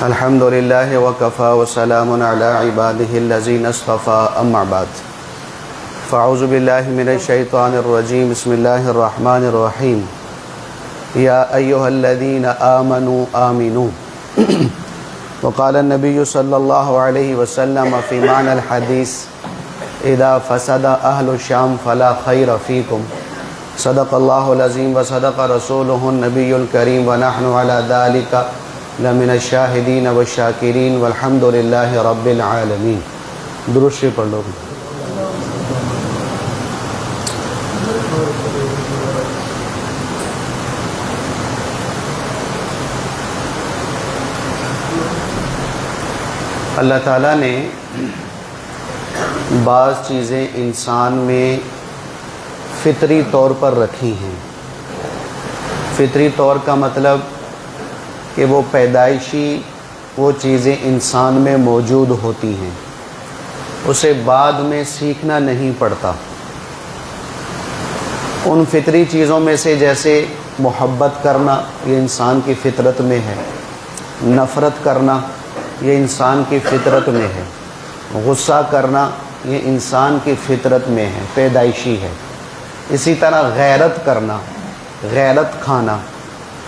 الحمد لله وكفى وسلام على عباده الذين اصطفى أما بعد فأعوذ بالله من الشيطان الرجيم بسم الله الرحمن الرحيم يا أيها الذين آمنوا آمنوا وقال النبي صلى الله عليه وسلم في معنى الحديث إذا فسد أهل الشام فلا خير فيكم صدق الله العظيم وصدق رسوله النبي الكريم ونحن على ذلك لمن الشاہدین والشاکرین والحمد للہ رب العالمین۔ درود شریف پڑھ لو۔ اللہ تعالیٰ نے بعض چیزیں انسان میں فطری طور پر رکھی ہیں۔ فطری طور کا مطلب کہ وہ پیدائشی وہ چیزیں انسان میں موجود ہوتی ہیں، اسے بعد میں سیکھنا نہیں پڑتا۔ ان فطری چیزوں میں سے جیسے محبت کرنا یہ انسان کی فطرت میں ہے، نفرت کرنا یہ انسان کی فطرت میں ہے، غصہ کرنا یہ انسان کی فطرت میں ہے، پیدائشی ہے۔ اسی طرح غیرت کرنا، غیرت کھانا،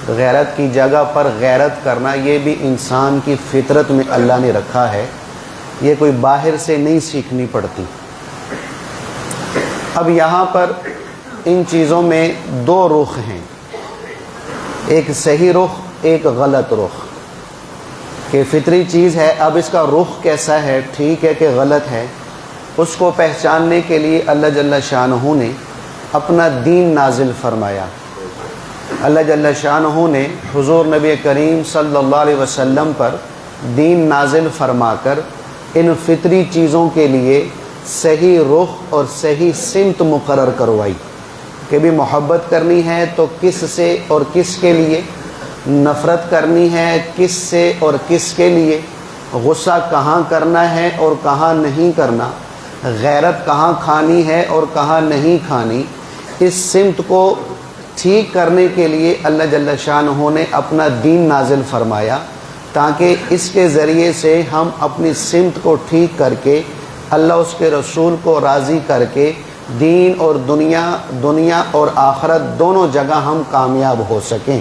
غیرت کی جگہ پر غیرت کرنا یہ بھی انسان کی فطرت میں اللہ نے رکھا ہے، یہ کوئی باہر سے نہیں سیکھنی پڑتی۔ اب یہاں پر ان چیزوں میں دو رخ ہیں، ایک صحیح رخ ایک غلط رخ، کہ فطری چیز ہے، اب اس کا رخ کیسا ہے، ٹھیک ہے کہ غلط ہے، اس کو پہچاننے کے لیے اللہ جل شانہ نے اپنا دین نازل فرمایا۔ اللہ جل شانہ نے حضور نبی کریم صلی اللہ علیہ وسلم پر دین نازل فرما کر ان فطری چیزوں کے لیے صحیح رخ اور صحیح سمت مقرر کروائی کہ بھی محبت کرنی ہے تو کس سے اور کس کے لیے، نفرت کرنی ہے کس سے اور کس کے لیے، غصہ کہاں کرنا ہے اور کہاں نہیں کرنا، غیرت کہاں کھانی ہے اور کہاں نہیں کھانی۔ اس سمت کو ٹھیک کرنے کے لیے اللہ جل شانہ نے اپنا دین نازل فرمایا تاکہ اس کے ذریعے سے ہم اپنی سمت کو ٹھیک کر کے اللہ اس کے رسول کو راضی کر کے دین اور دنیا اور آخرت دونوں جگہ ہم کامیاب ہو سکیں۔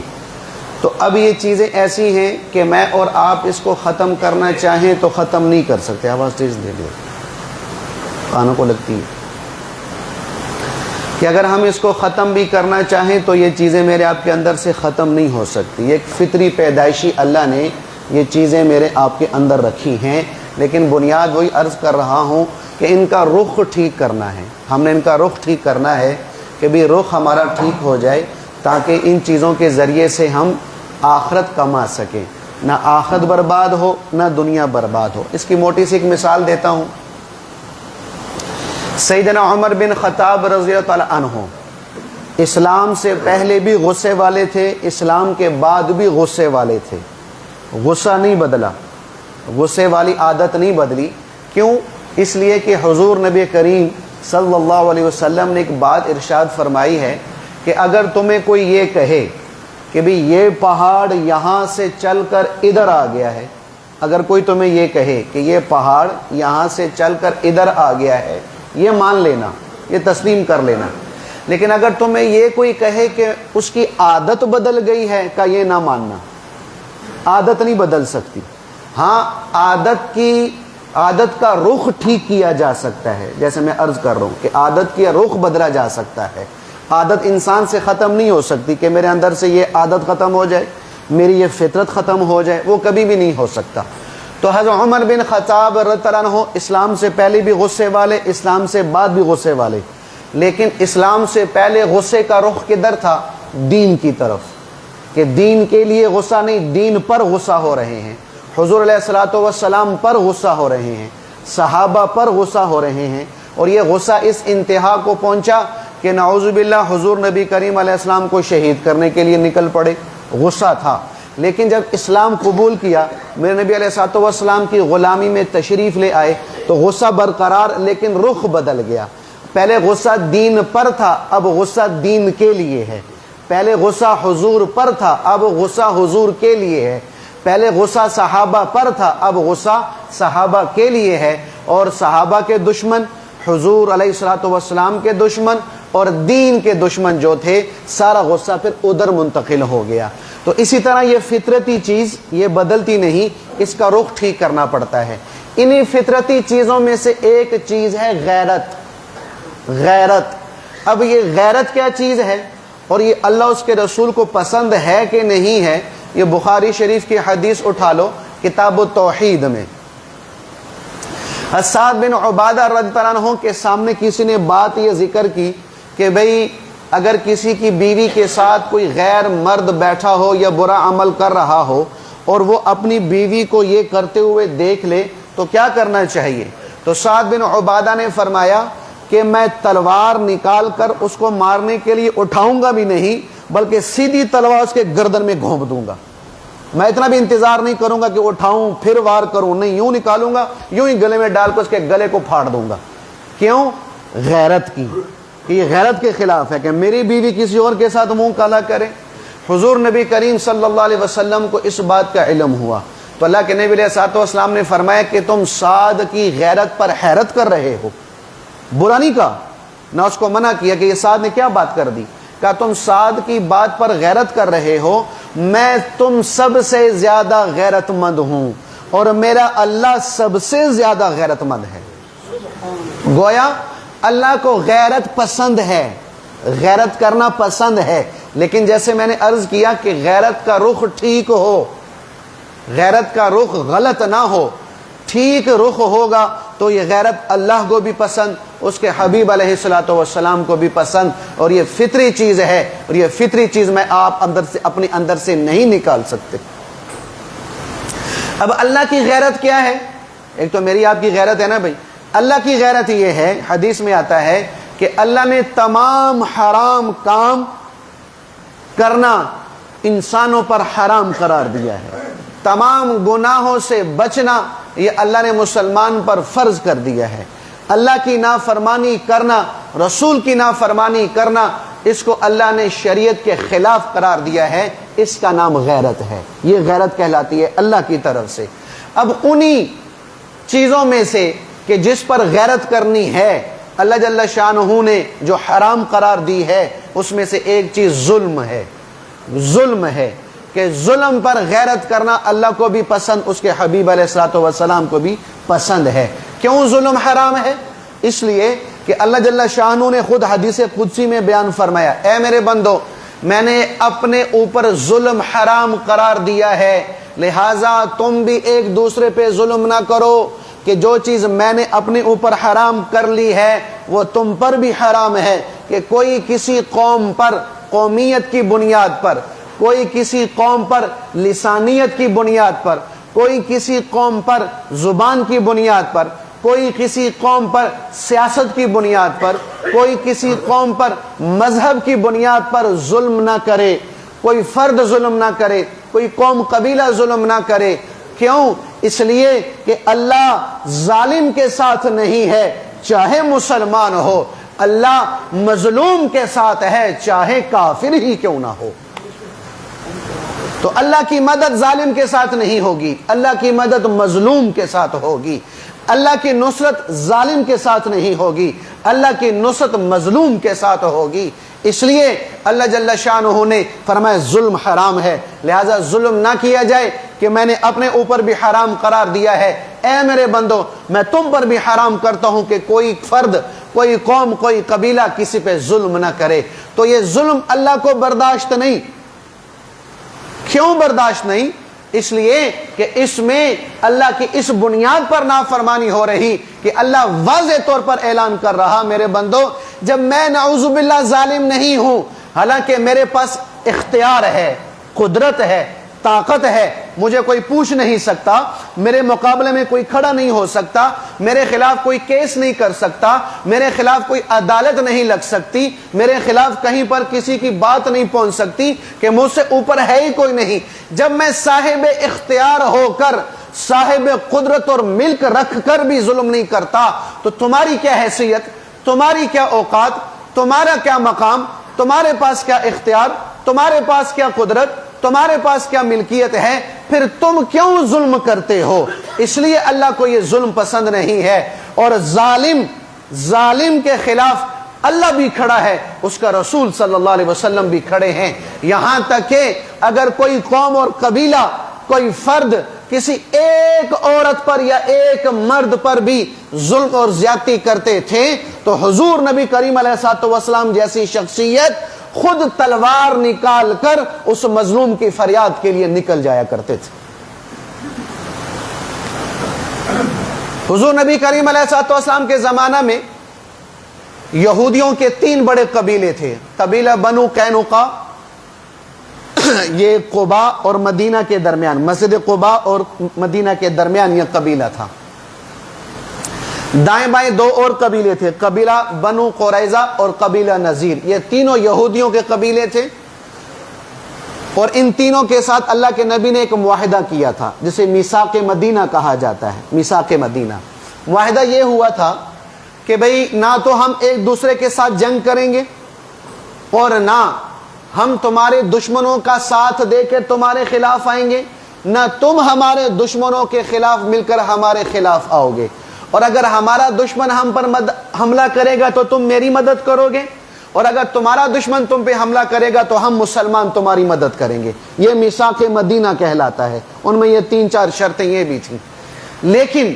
تو اب یہ چیزیں ایسی ہیں کہ میں اور آپ اس کو ختم کرنا چاہیں تو ختم نہیں کر سکتے۔ آواز تیز دے دو، کانوں کو لگتی ہے کہ اگر ہم اس کو ختم بھی کرنا چاہیں تو یہ چیزیں میرے آپ کے اندر سے ختم نہیں ہو سکتی۔ ایک فطری پیدائشی اللہ نے یہ چیزیں میرے آپ کے اندر رکھی ہیں، لیکن بنیاد وہی عرض کر رہا ہوں کہ ان کا رخ ٹھیک کرنا ہے، ہم نے ان کا رخ ٹھیک کرنا ہے کہ بھی رخ ہمارا ٹھیک ہو جائے تاکہ ان چیزوں کے ذریعے سے ہم آخرت کما سکیں، نہ آخرت برباد ہو نہ دنیا برباد ہو۔ اس کی موٹی سی ایک مثال دیتا ہوں۔ سیدنا عمر بن خطاب رضی اللہ تعالیٰ عنہ اسلام سے پہلے بھی غصے والے تھے، اسلام کے بعد بھی غصے والے تھے، غصہ نہیں بدلا، غصے والی عادت نہیں بدلی۔ کیوں؟ اس لیے کہ حضور نبی کریم صلی اللہ علیہ وسلم نے ایک بات ارشاد فرمائی ہے کہ اگر تمہیں کوئی یہ کہے کہ بھی یہ پہاڑ یہاں سے چل کر ادھر آ گیا ہے، اگر کوئی تمہیں یہ کہے کہ یہ پہاڑ یہاں سے چل کر ادھر آ گیا ہے، یہ مان لینا، یہ تسلیم کر لینا۔ لیکن اگر تمہیں یہ کوئی کہے کہ اس کی عادت بدل گئی ہے، کا یہ نہ ماننا۔ عادت نہیں بدل سکتی، ہاں عادت کا رخ ٹھیک کیا جا سکتا ہے، جیسے میں عرض کر رہا ہوں کہ عادت کا رخ بدلا جا سکتا ہے۔ عادت انسان سے ختم نہیں ہو سکتی کہ میرے اندر سے یہ عادت ختم ہو جائے، میری یہ فطرت ختم ہو جائے، وہ کبھی بھی نہیں ہو سکتا۔ تو حضرت عمر بن خطاب رضی اللہ عنہ اسلام سے پہلے بھی غصے والے، اسلام سے بعد بھی غصے والے، لیکن اسلام سے پہلے غصے کا رخ کدھر تھا؟ دین کی طرف، کہ دین کے لیے غصہ نہیں، دین پر غصہ ہو رہے ہیں، حضور علیہ الصلوۃ والسلام پر غصہ ہو رہے ہیں، صحابہ پر غصہ ہو رہے ہیں، اور یہ غصہ اس انتہا کو پہنچا کہ نعوذ باللہ حضور نبی کریم علیہ السلام کو شہید کرنے کے لیے نکل پڑے۔ غصہ تھا، لیکن جب اسلام قبول کیا، میرے نبی علیہ الصلوۃ والسلام کی غلامی میں تشریف لے آئے تو غصہ برقرار لیکن رخ بدل گیا۔ پہلے غصہ دین پر تھا، اب غصہ دین کے لیے ہے۔ پہلے غصہ حضور پر تھا، اب غصہ حضور کے لیے ہے۔ پہلے غصہ صحابہ پر تھا، اب غصہ صحابہ کے لیے ہے، اور صحابہ کے دشمن، حضور علیہ الصلوۃ والسلام کے دشمن اور دین کے دشمن جو تھے، سارا غصہ پھر ادھر منتقل ہو گیا۔ تو اسی طرح یہ فطرتی چیز یہ بدلتی نہیں، اس کا رخ ٹھیک کرنا پڑتا ہے۔ انہی فطرتی چیزوں میں سے ایک چیز ہے غیرت۔ غیرت، اب یہ غیرت کیا چیز ہے اور یہ اللہ اس کے رسول کو پسند ہے کہ نہیں ہے، یہ بخاری شریف کی حدیث اٹھا لو کتاب التوحید میں۔ سعد بن عبادہ رضی اللہ عنہ کے سامنے کسی نے بات یہ ذکر کی کہ بھئی اگر کسی کی بیوی کے ساتھ کوئی غیر مرد بیٹھا ہو یا برا عمل کر رہا ہو اور وہ اپنی بیوی کو یہ کرتے ہوئے دیکھ لے تو کیا کرنا چاہیے؟ تو سعد بن عبادہ نے فرمایا کہ میں تلوار نکال کر اس کو مارنے کے لیے اٹھاؤں گا بھی نہیں، بلکہ سیدھی تلوار اس کے گردن میں گھونپ دوں گا۔ میں اتنا بھی انتظار نہیں کروں گا کہ اٹھاؤں پھر وار کروں، نہیں، یوں نکالوں گا، یوں ہی گلے میں ڈال کر اس کے گلے کو پھاڑ دوں گا۔ کیوں؟ غیرت کی، یہ غیرت کے خلاف ہے کہ میری بیوی کسی اور کے ساتھ منہ کالا کرے۔ حضور نبی کریم صلی اللہ علیہ وسلم کو اس بات کا علم ہوا تو اللہ کے نبی علیہ الصلوۃ والسلام نے فرمایا کہ تم سعد کی غیرت پر حیرت کر رہے ہو۔ برا نہیں کہا، نہ اس کو منع کیا کہ یہ سعد نے کیا بات کر دی، کہا تم سعد کی بات پر غیرت کر رہے ہو، میں تم سب سے زیادہ غیرت مند ہوں اور میرا اللہ سب سے زیادہ غیرت مند ہے۔ گویا اللہ کو غیرت پسند ہے، غیرت کرنا پسند ہے، لیکن جیسے میں نے عرض کیا کہ غیرت کا رخ ٹھیک ہو، غیرت کا رخ غلط نہ ہو، ٹھیک رخ ہوگا تو یہ غیرت اللہ کو بھی پسند، اس کے حبیب علیہ الصلوۃ والسلام کو بھی پسند، اور یہ فطری چیز ہے، اور یہ فطری چیز میں آپ اپنے اندر سے نہیں نکال سکتے۔ اب اللہ کی غیرت کیا ہے؟ ایک تو میری آپ کی غیرت ہے نا بھائی، اللہ کی غیرت یہ ہے، حدیث میں آتا ہے کہ اللہ نے تمام حرام کام کرنا انسانوں پر حرام قرار دیا ہے، تمام گناہوں سے بچنا یہ اللہ نے مسلمان پر فرض کر دیا ہے۔ اللہ کی نافرمانی کرنا، رسول کی نافرمانی کرنا، اس کو اللہ نے شریعت کے خلاف قرار دیا ہے، اس کا نام غیرت ہے، یہ غیرت کہلاتی ہے اللہ کی طرف سے۔ اب انہی چیزوں میں سے کہ جس پر غیرت کرنی ہے اللہ جل شانہ نے جو حرام قرار دی ہے، اس میں سے ایک چیز ظلم ہے۔ ظلم ہے کہ ظلم پر غیرت کرنا اللہ کو بھی پسند، اس کے حبیب علیہ الصلوۃ والسلام کو بھی پسند ہے۔ کیوں ظلم حرام ہے؟ اس لیے کہ اللہ جل شانہ نے خود حدیث قدسی میں بیان فرمایا، اے میرے بندو، میں نے اپنے اوپر ظلم حرام قرار دیا ہے، لہٰذا تم بھی ایک دوسرے پہ ظلم نہ کرو، کہ جو چیز میں نے اپنے اوپر حرام کر لی ہے وہ تم پر بھی حرام ہے، کہ کوئی کسی قوم پر قومیت کی بنیاد پر، کوئی کسی قوم پر لسانیت کی بنیاد پر، کوئی کسی قوم پر زبان کی بنیاد پر، کوئی کسی قوم پر سیاست کی بنیاد پر، کوئی کسی قوم پر مذہب کی بنیاد پر ظلم نہ کرے، کوئی فرد ظلم نہ کرے، کوئی قوم قبیلہ ظلم نہ کرے۔ کیوں؟ اس لیے کہ اللہ ظالم کے ساتھ نہیں ہے چاہے مسلمان ہو، اللہ مظلوم کے ساتھ ہے چاہے کافر ہی کیوں نہ ہو۔ تو اللہ کی مدد ظالم کے ساتھ نہیں ہوگی، اللہ کی مدد مظلوم کے ساتھ ہوگی، اللہ کی نصرت ظالم کے ساتھ نہیں ہوگی، اللہ کی نصرت مظلوم کے ساتھ ہوگی۔ اس لیے اللہ جل شانہ نے فرمایا ظلم حرام ہے، لہذا ظلم نہ کیا جائے کہ میں نے اپنے اوپر بھی حرام قرار دیا ہے۔ اے میرے بندو، میں تم پر بھی حرام کرتا ہوں کہ کوئی فرد، کوئی قوم، کوئی قبیلہ کسی پہ ظلم نہ کرے۔ تو یہ ظلم اللہ کو برداشت نہیں۔ کیوں برداشت نہیں؟ اس لیے کہ اس میں اللہ کی اس بنیاد پر نافرمانی ہو رہی کہ اللہ واضح طور پر اعلان کر رہا، میرے بندو، جب میں نعوذ باللہ ظالم نہیں ہوں، حالانکہ میرے پاس اختیار ہے، قدرت ہے، طاقت ہے، مجھے کوئی پوچھ نہیں سکتا، میرے مقابلے میں کوئی کھڑا نہیں ہو سکتا، میرے خلاف کوئی کیس نہیں کر سکتا، میرے خلاف کوئی عدالت نہیں لگ سکتی، میرے خلاف کہیں پر کسی کی بات نہیں پہنچ سکتی، کہ مجھ سے اوپر ہے ہی کوئی نہیں۔ جب میں صاحب اختیار ہو کر، صاحب قدرت اور ملک رکھ کر بھی ظلم نہیں کرتا، تو تمہاری کیا حیثیت، تمہاری کیا اوقات، تمہارا کیا مقام، تمہارے پاس کیا اختیار، تمہارے پاس کیا قدرت، تمہارے پاس کیا ملکیت ہے، پھر تم کیوں ظلم کرتے ہو؟ اس لیے اللہ کو یہ ظلم پسند نہیں ہے، اور ظالم کے خلاف اللہ بھی کھڑا ہے، اس کا رسول صلی اللہ علیہ وسلم بھی کھڑے ہیں۔ یہاں تک کہ اگر کوئی قوم اور قبیلہ، کوئی فرد کسی ایک عورت پر یا ایک مرد پر بھی ظلم اور زیادتی کرتے تھے تو حضور نبی کریم علیہ الصلوۃ والسلام جیسی شخصیت خود تلوار نکال کر اس مظلوم کی فریاد کے لیے نکل جایا کرتے تھے۔ حضور نبی کریم علیہ الصلوۃ والسلام کے زمانہ میں یہودیوں کے 3 بڑے قبیلے تھے۔ قبیلہ بنو قینقاع، یہ قباء اور مدینہ کے درمیان، مسجد قباء اور مدینہ کے درمیان یہ قبیلہ تھا۔ دائیں بائیں 2 اور قبیلے تھے، قبیلہ بنو قریظہ اور قبیلہ نذیر، یہ تینوں یہودیوں کے قبیلے تھے، اور ان تینوں کے ساتھ اللہ کے نبی نے ایک معاہدہ کیا تھا جسے میثاق مدینہ کہا جاتا ہے۔ میثاق مدینہ معاہدہ یہ ہوا تھا کہ بھئی نہ تو ہم ایک دوسرے کے ساتھ جنگ کریں گے، اور نہ ہم تمہارے دشمنوں کا ساتھ دے کے تمہارے خلاف آئیں گے، نہ تم ہمارے دشمنوں کے خلاف مل کر ہمارے خلاف آؤ گے، اور اگر ہمارا دشمن ہم پر حملہ کرے گا تو تم میری مدد کرو گے، اور اگر تمہارا دشمن تم پہ حملہ کرے گا تو ہم مسلمان تمہاری مدد کریں گے۔ یہ میثاق مدینہ کہلاتا ہے۔ ان میں یہ 3-4 شرطیں یہ بھی تھیں۔ لیکن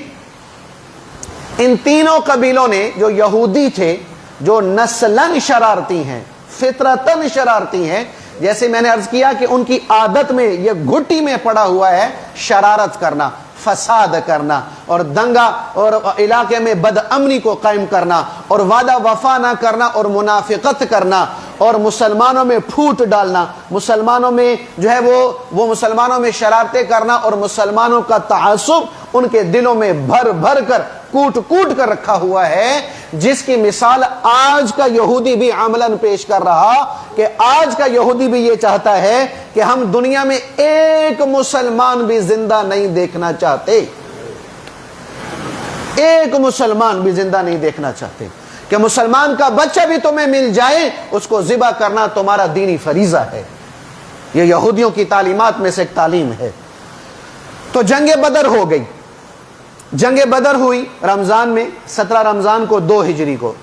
ان تینوں قبیلوں نے، جو یہودی تھے، جو نسلاً شرارتی ہیں، فطرتاً شرارتی ہیں، جیسے میں نے عرض کیا کہ ان کی عادت میں یہ گھٹی میں پڑا ہوا ہے شرارت کرنا، فساد کرنا، اور دنگا اور علاقے میں بد امنی کو قائم کرنا، اور وعدہ وفا نہ کرنا، اور منافقت کرنا، اور مسلمانوں میں پھوٹ ڈالنا، مسلمانوں میں جو ہے وہ مسلمانوں میں شرارتیں کرنا، اور مسلمانوں کا تعصب ان کے دلوں میں بھر بھر کر کوٹ کوٹ کر رکھا ہوا ہے، جس کی مثال آج کا یہودی بھی عملاً پیش کر رہا کہ آج کا یہودی بھی یہ چاہتا ہے کہ ہم دنیا میں ایک مسلمان بھی زندہ نہیں دیکھنا چاہتے، ایک مسلمان بھی زندہ نہیں دیکھنا چاہتے، کہ مسلمان کا بچہ بھی تمہیں مل جائے اس کو ذبح کرنا تمہارا دینی فریضہ ہے۔ یہ یہودیوں کی تعلیمات میں سے ایک تعلیم ہے۔ تو جنگ بدر ہو گئی، جنگ بدر ہوئی رمضان میں، 17 رمضان کو 2 ہجری کو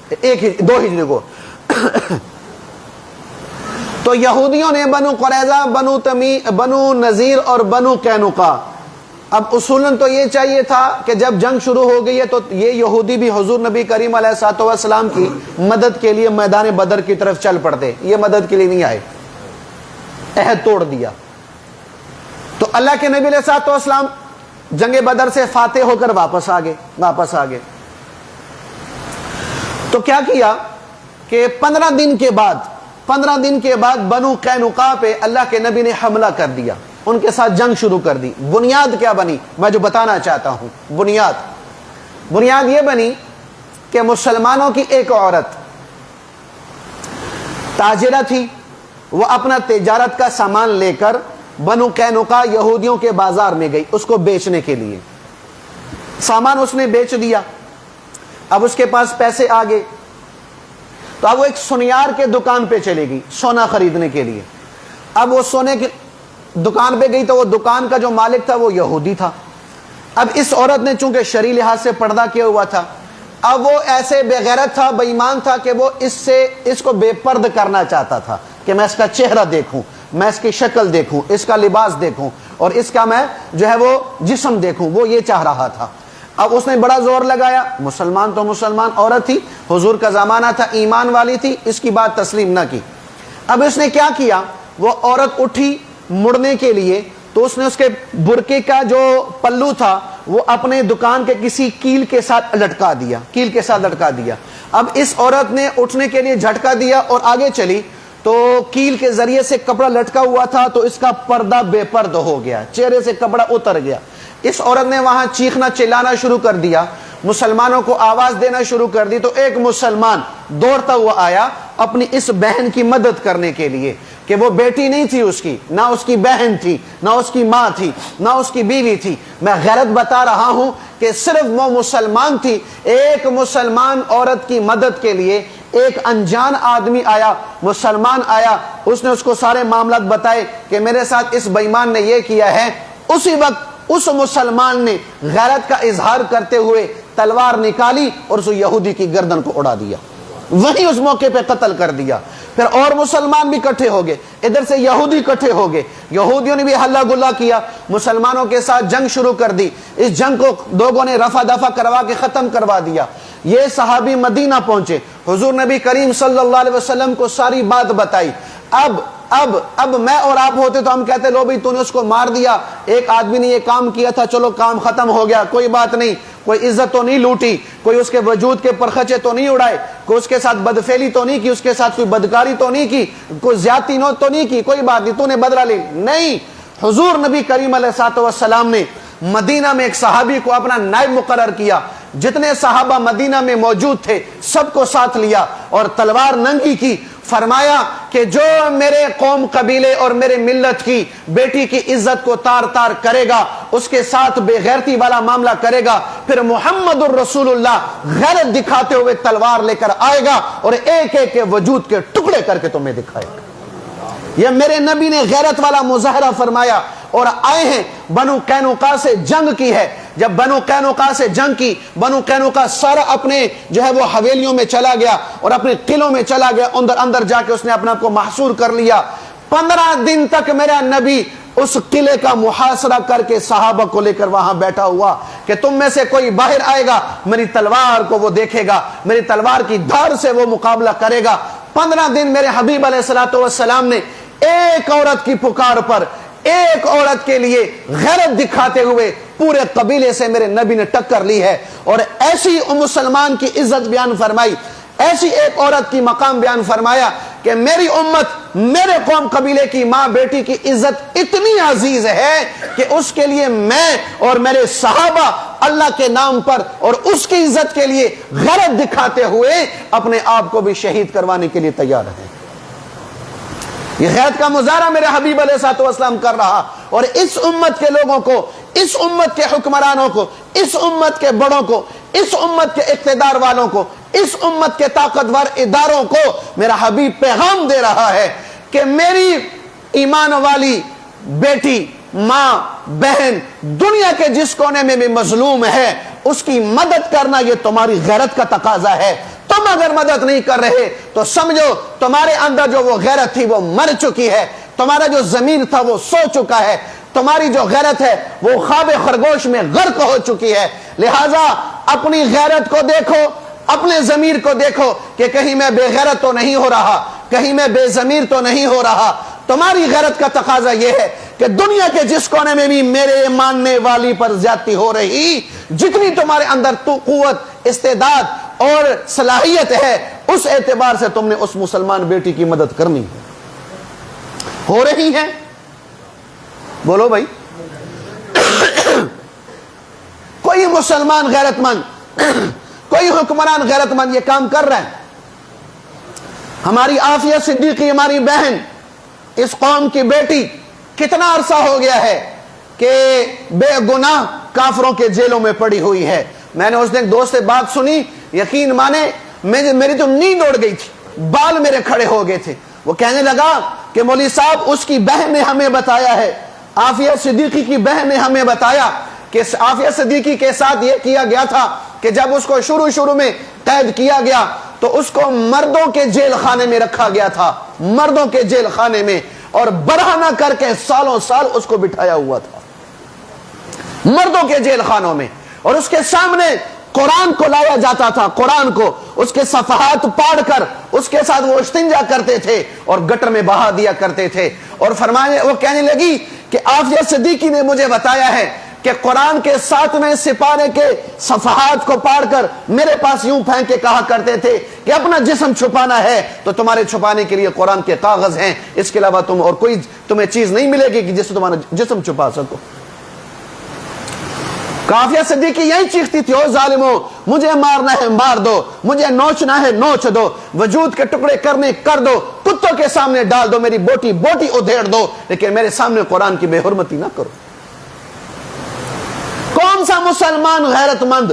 تو یہودیوں نے بنو قریظہ، بنو نذیر اور بنو قینقاع، اب اصولاً تو یہ چاہیے تھا کہ جب جنگ شروع ہو گئی ہے تو یہ یہودی بھی حضور نبی کریم علیہ الصلوۃ والسلام کی مدد کے لیے میدان بدر کی طرف چل پڑتے، یہ مدد کے لیے نہیں آئے، عہد توڑ دیا۔ تو اللہ کے نبی علیہ الصلوۃ والسلام جنگ بدر سے فاتح ہو کر واپس آ گئے۔ تو کیا کیا کہ 15 دن کے بعد بنو قینقاع پہ اللہ کے نبی نے حملہ کر دیا، ان کے ساتھ جنگ شروع کر دی۔ بنیاد کیا بنی، میں جو بتانا چاہتا ہوں، بنیاد یہ بنی کہ مسلمانوں کی ایک عورت تاجرہ تھی، وہ اپنا تجارت کا سامان لے کر بنو قینقاع یہودیوں کے بازار میں گئی اس کو بیچنے کے لیے، سامان اس نے بیچ دیا، اب اس کے پاس پیسے آ گئے، تو اب وہ ایک سنیار کے دکان پہ چلے گئی سونا خریدنے کے لیے۔ اب وہ سونے کی دکان پہ گئی تو وہ دکان کا جو مالک تھا وہ یہودی تھا۔ اب اس عورت نے چونکہ شرعی لحاظ سے پردہ کیا ہوا تھا، اب وہ ایسے بے غیرت تھا، بے ایمان تھا کہ وہ اس کو بے پرد کرنا چاہتا تھا کہ میں اس کا چہرہ دیکھوں، میں اس کی شکل دیکھوں، اس کا لباس دیکھوں، اور اس کا میں جو ہے وہ جسم دیکھوں، وہ یہ چاہ رہا تھا۔ اب اس نے بڑا زور لگایا، مسلمان تو مسلمان عورت تھی، حضور کا زمانہ تھا، ایمان والی تھی، اس کی بات تسلیم نہ کی۔ اب اس نے کیا کیا، وہ عورت اٹھی مڑنے کے لیے تو اس نے اس کے برقعے کا جو پلو تھا وہ اپنے دکان کے کسی کیل کے ساتھ لٹکا دیا۔ اب اس عورت نے اٹھنے کے لیے جھٹکا دیا اور آگے چلی تو کیل کے ذریعے سے کپڑا لٹکا ہوا تھا تو اس کا پردہ بے پرد ہو گیا، چہرے سے کپڑا اتر گیا۔ اس عورت نے وہاں چیخنا چلانا شروع کر دیا، مسلمانوں کو آواز دینا شروع کر دی، تو ایک مسلمان دوڑتا ہوا آیا اپنی اس بہن کی مدد کرنے کے لیے، کہ وہ بیٹی نہیں تھی اس کی، نہ اس کی بہن تھی، نہ اس کی ماں تھی، نہ اس کی بیوی تھی، میں غیرت بتا رہا ہوں کہ صرف وہ مسلمان تھی۔ ایک مسلمان عورت کی مدد کے لیے ایک انجان آدمی آیا، مسلمان آیا، اس نے اس کو سارے معاملات بتائے کہ میرے ساتھ اس بے ایمان نے یہ کیا ہے، اسی وقت اس مسلمان نے غیرت کا اظہار کرتے ہوئے تلوار نکالی اور اس یہودی کی گردن کو اڑا دیا، وہی اس موقع پہ قتل کر دیا۔ پھر اور مسلمان بھی اکٹھے ہو گئے، ادھر سے یہودی اکٹھے ہو گئے، یہودیوں نے بھی حلہ گلہ کیا، مسلمانوں کے ساتھ جنگ شروع کر دی، اس جنگ کو لوگوں نے رفع دفع کروا کے ختم کروا دیا۔ یہ صحابی مدینہ پہنچے، حضور نبی کریم صلی اللہ علیہ وسلم کو ساری بات بتائی۔ اب میں اور آپ ہوتے تو ہم کہتے لو بھائی تو نے اس کو مار دیا، ایک آدمی نے یہ کام کیا تھا، چلو کام ختم ہو گیا، کوئی بات نہیں، کوئی عزت تو نہیں لوٹی، کوئی اس کے وجود کے پرخچے تو نہیں اڑائے، کوئی اس کے ساتھ بدفعلی تو نہیں کی، اس کے ساتھ کوئی بدکاری تو نہیں کی، کوئی زیادتی نوت تو نہیں کی، کوئی بات نہیں، تو نے بدلہ لی۔ نہیں، حضور نبی کریم علیہ السلام نے مدینہ میں ایک صحابی کو اپنا نائب مقرر کیا، جتنے صحابہ مدینہ میں موجود تھے سب کو ساتھ لیا اور تلوار ننگی کی، فرمایا کہ جو میرے قوم قبیلے اور میرے ملت کی بیٹی کی عزت کو تار تار کرے گا، اس کے ساتھ بے غیرتی والا معاملہ کرے گا، پھر محمد الرسول اللہ غیرت دکھاتے ہوئے تلوار لے کر آئے گا اور ایک ایک کے وجود کے ٹکڑے کر کے تمہیں دکھائے گا۔ یہ میرے نبی نے غیرت والا مظاہرہ فرمایا اور آئے ہیں۔ بنو قینوقاع سے جنگ کی ہے، جب بنو قینوقاع سے جنگ کی، بنو قینوقاع سارا اپنے جو ہے وہ حویلیوں میں چلا گیا اور اپنے قلعوں میں چلا گیا، اندر جا کے اس نے اپنا کو محصور کر لیا۔ 15 دن تک میرا نبی اس قلعے کا محاصرہ کر کے صحابہ کو لے کر وہاں بیٹھا ہوا کہ تم میں سے کوئی باہر آئے گا، میری تلوار کو وہ دیکھے گا، میری تلوار کی دھار سے وہ مقابلہ کرے گا۔ 15 دن میرے حبیب علیہ السلام نے ایک عورت کی پکار پر، ایک عورت کے لیے غیرت دکھاتے ہوئے پورے قبیلے سے میرے نبی نے ٹکر لی ہے، اور ایسی مسلمان کی عزت بیان فرمائی، ایسی ایک عورت کی مقام بیان فرمایا کہ میری امت، میرے قوم قبیلے کی ماں بیٹی کی عزت اتنی عزیز ہے کہ اس کے لیے میں اور میرے صحابہ اللہ کے نام پر اور اس کی عزت کے لیے غیرت دکھاتے ہوئے اپنے آپ کو بھی شہید کروانے کے لیے تیار ہیں۔ یہ غیرت کا مظاہرہ میرے حبیب علیہ السلام کر رہا، اور اس امت کے لوگوں کو، اس امت کے حکمرانوں کو، اس امت کے بڑوں کو، اس امت کے اقتدار والوں کو، اس امت کے طاقتور اداروں کو میرا حبیب پیغام دے رہا ہے کہ میری ایمان والی بیٹی، ماں، بہن دنیا کے جس کونے میں بھی مظلوم ہے، اس کی مدد کرنا یہ تمہاری غیرت کا تقاضا ہے۔ تم اگر مدد نہیں کر رہے تو سمجھو تمہارے اندر جو وہ غیرت تھی وہ مر چکی ہے، تمہارا جو ضمیر تھا وہ سو چکا ہے، تمہاری جو غیرت ہے وہ خواب خرگوش میں غرق ہو چکی ہے۔ لہٰذا اپنی غیرت کو دیکھو، اپنے ضمیر کو دیکھو کہ کہیں میں بے غیرت تو نہیں ہو رہا، کہیں میں بے ضمیر تو نہیں ہو رہا۔ تمہاری غیرت کا تقاضا یہ ہے کہ دنیا کے جس کونے میں بھی میرے ماننے والی پر زیادتی ہو رہی، جتنی تمہارے اندر تو قوت، استعداد اور صلاحیت ہے، اس اعتبار سے تم نے اس مسلمان بیٹی کی مدد کرنی ہے۔ ہو رہی ہے؟ بولو بھائی۔ کوئی مسلمان غیرت مند، کوئی حکمران غیرت مند یہ کام کر رہا ہے؟ ہماری عافیہ صدیقی، ہماری بہن، اس قوم کی بیٹی، کتنا عرصہ ہو گیا ہے کہ بے گناہ کافروں کے جیلوں میں پڑی ہوئی ہے۔ میں نے اس دن ایک دوست سے بات سنی، یقین مانے میری تو نیند اڑ گئی تھی، بال میرے کھڑے ہو گئے تھے۔ وہ کہنے لگا کہ مولوی صاحب اس کی بہن نے ہمیں بتایا ہے، عافیہ صدیقی کی بہن نے ہمیں بتایا کہ عافیہ صدیقی کے ساتھ یہ کیا گیا تھا کہ جب اس کو شروع میں قید کیا گیا تو اس کو مردوں کے جیل خانے میں رکھا گیا تھا، مردوں کے جیل خانے میں، اور برہنہ کر کے سالوں سال اس کو بٹھایا ہوا تھا مردوں کے جیل خانوں میں، اور اس کے سامنے قرآن کو لایا جاتا تھا، قرآن کو اس کے صفحات پاڑھ کر اس کے ساتھ وہ استنجا کرتے تھے اور گٹر میں بہا دیا کرتے تھے۔ اور وہ کہنے لگی کہ عافیہ صدیقی نے مجھے بتایا ہے کہ قرآن کے 7ویں سپارے کے صفحات کو پاڑھ کر میرے پاس یوں پھینک کے کہا کرتے تھے کہ اپنا جسم چھپانا ہے تو تمہارے چھپانے کے لیے قرآن کے کاغذ ہیں، اس کے علاوہ تم اور کوئی تمہیں چیز نہیں ملے گی کہ جس سے تمہارا جسم چھپا سکو۔ عافیہ صدیقی یہی چیختی تھی، او ظالمو، مجھے مارنا ہے مار دو، مجھے نوچنا ہے نوچ دو، وجود کے ٹکڑے کرنے کر دو، کتوں کے سامنے ڈال دو، میری بوٹی ادھیڑ دو، لیکن میرے سامنے قرآن کی بے حرمتی نہ کرو۔ کون سا مسلمان غیرت مند،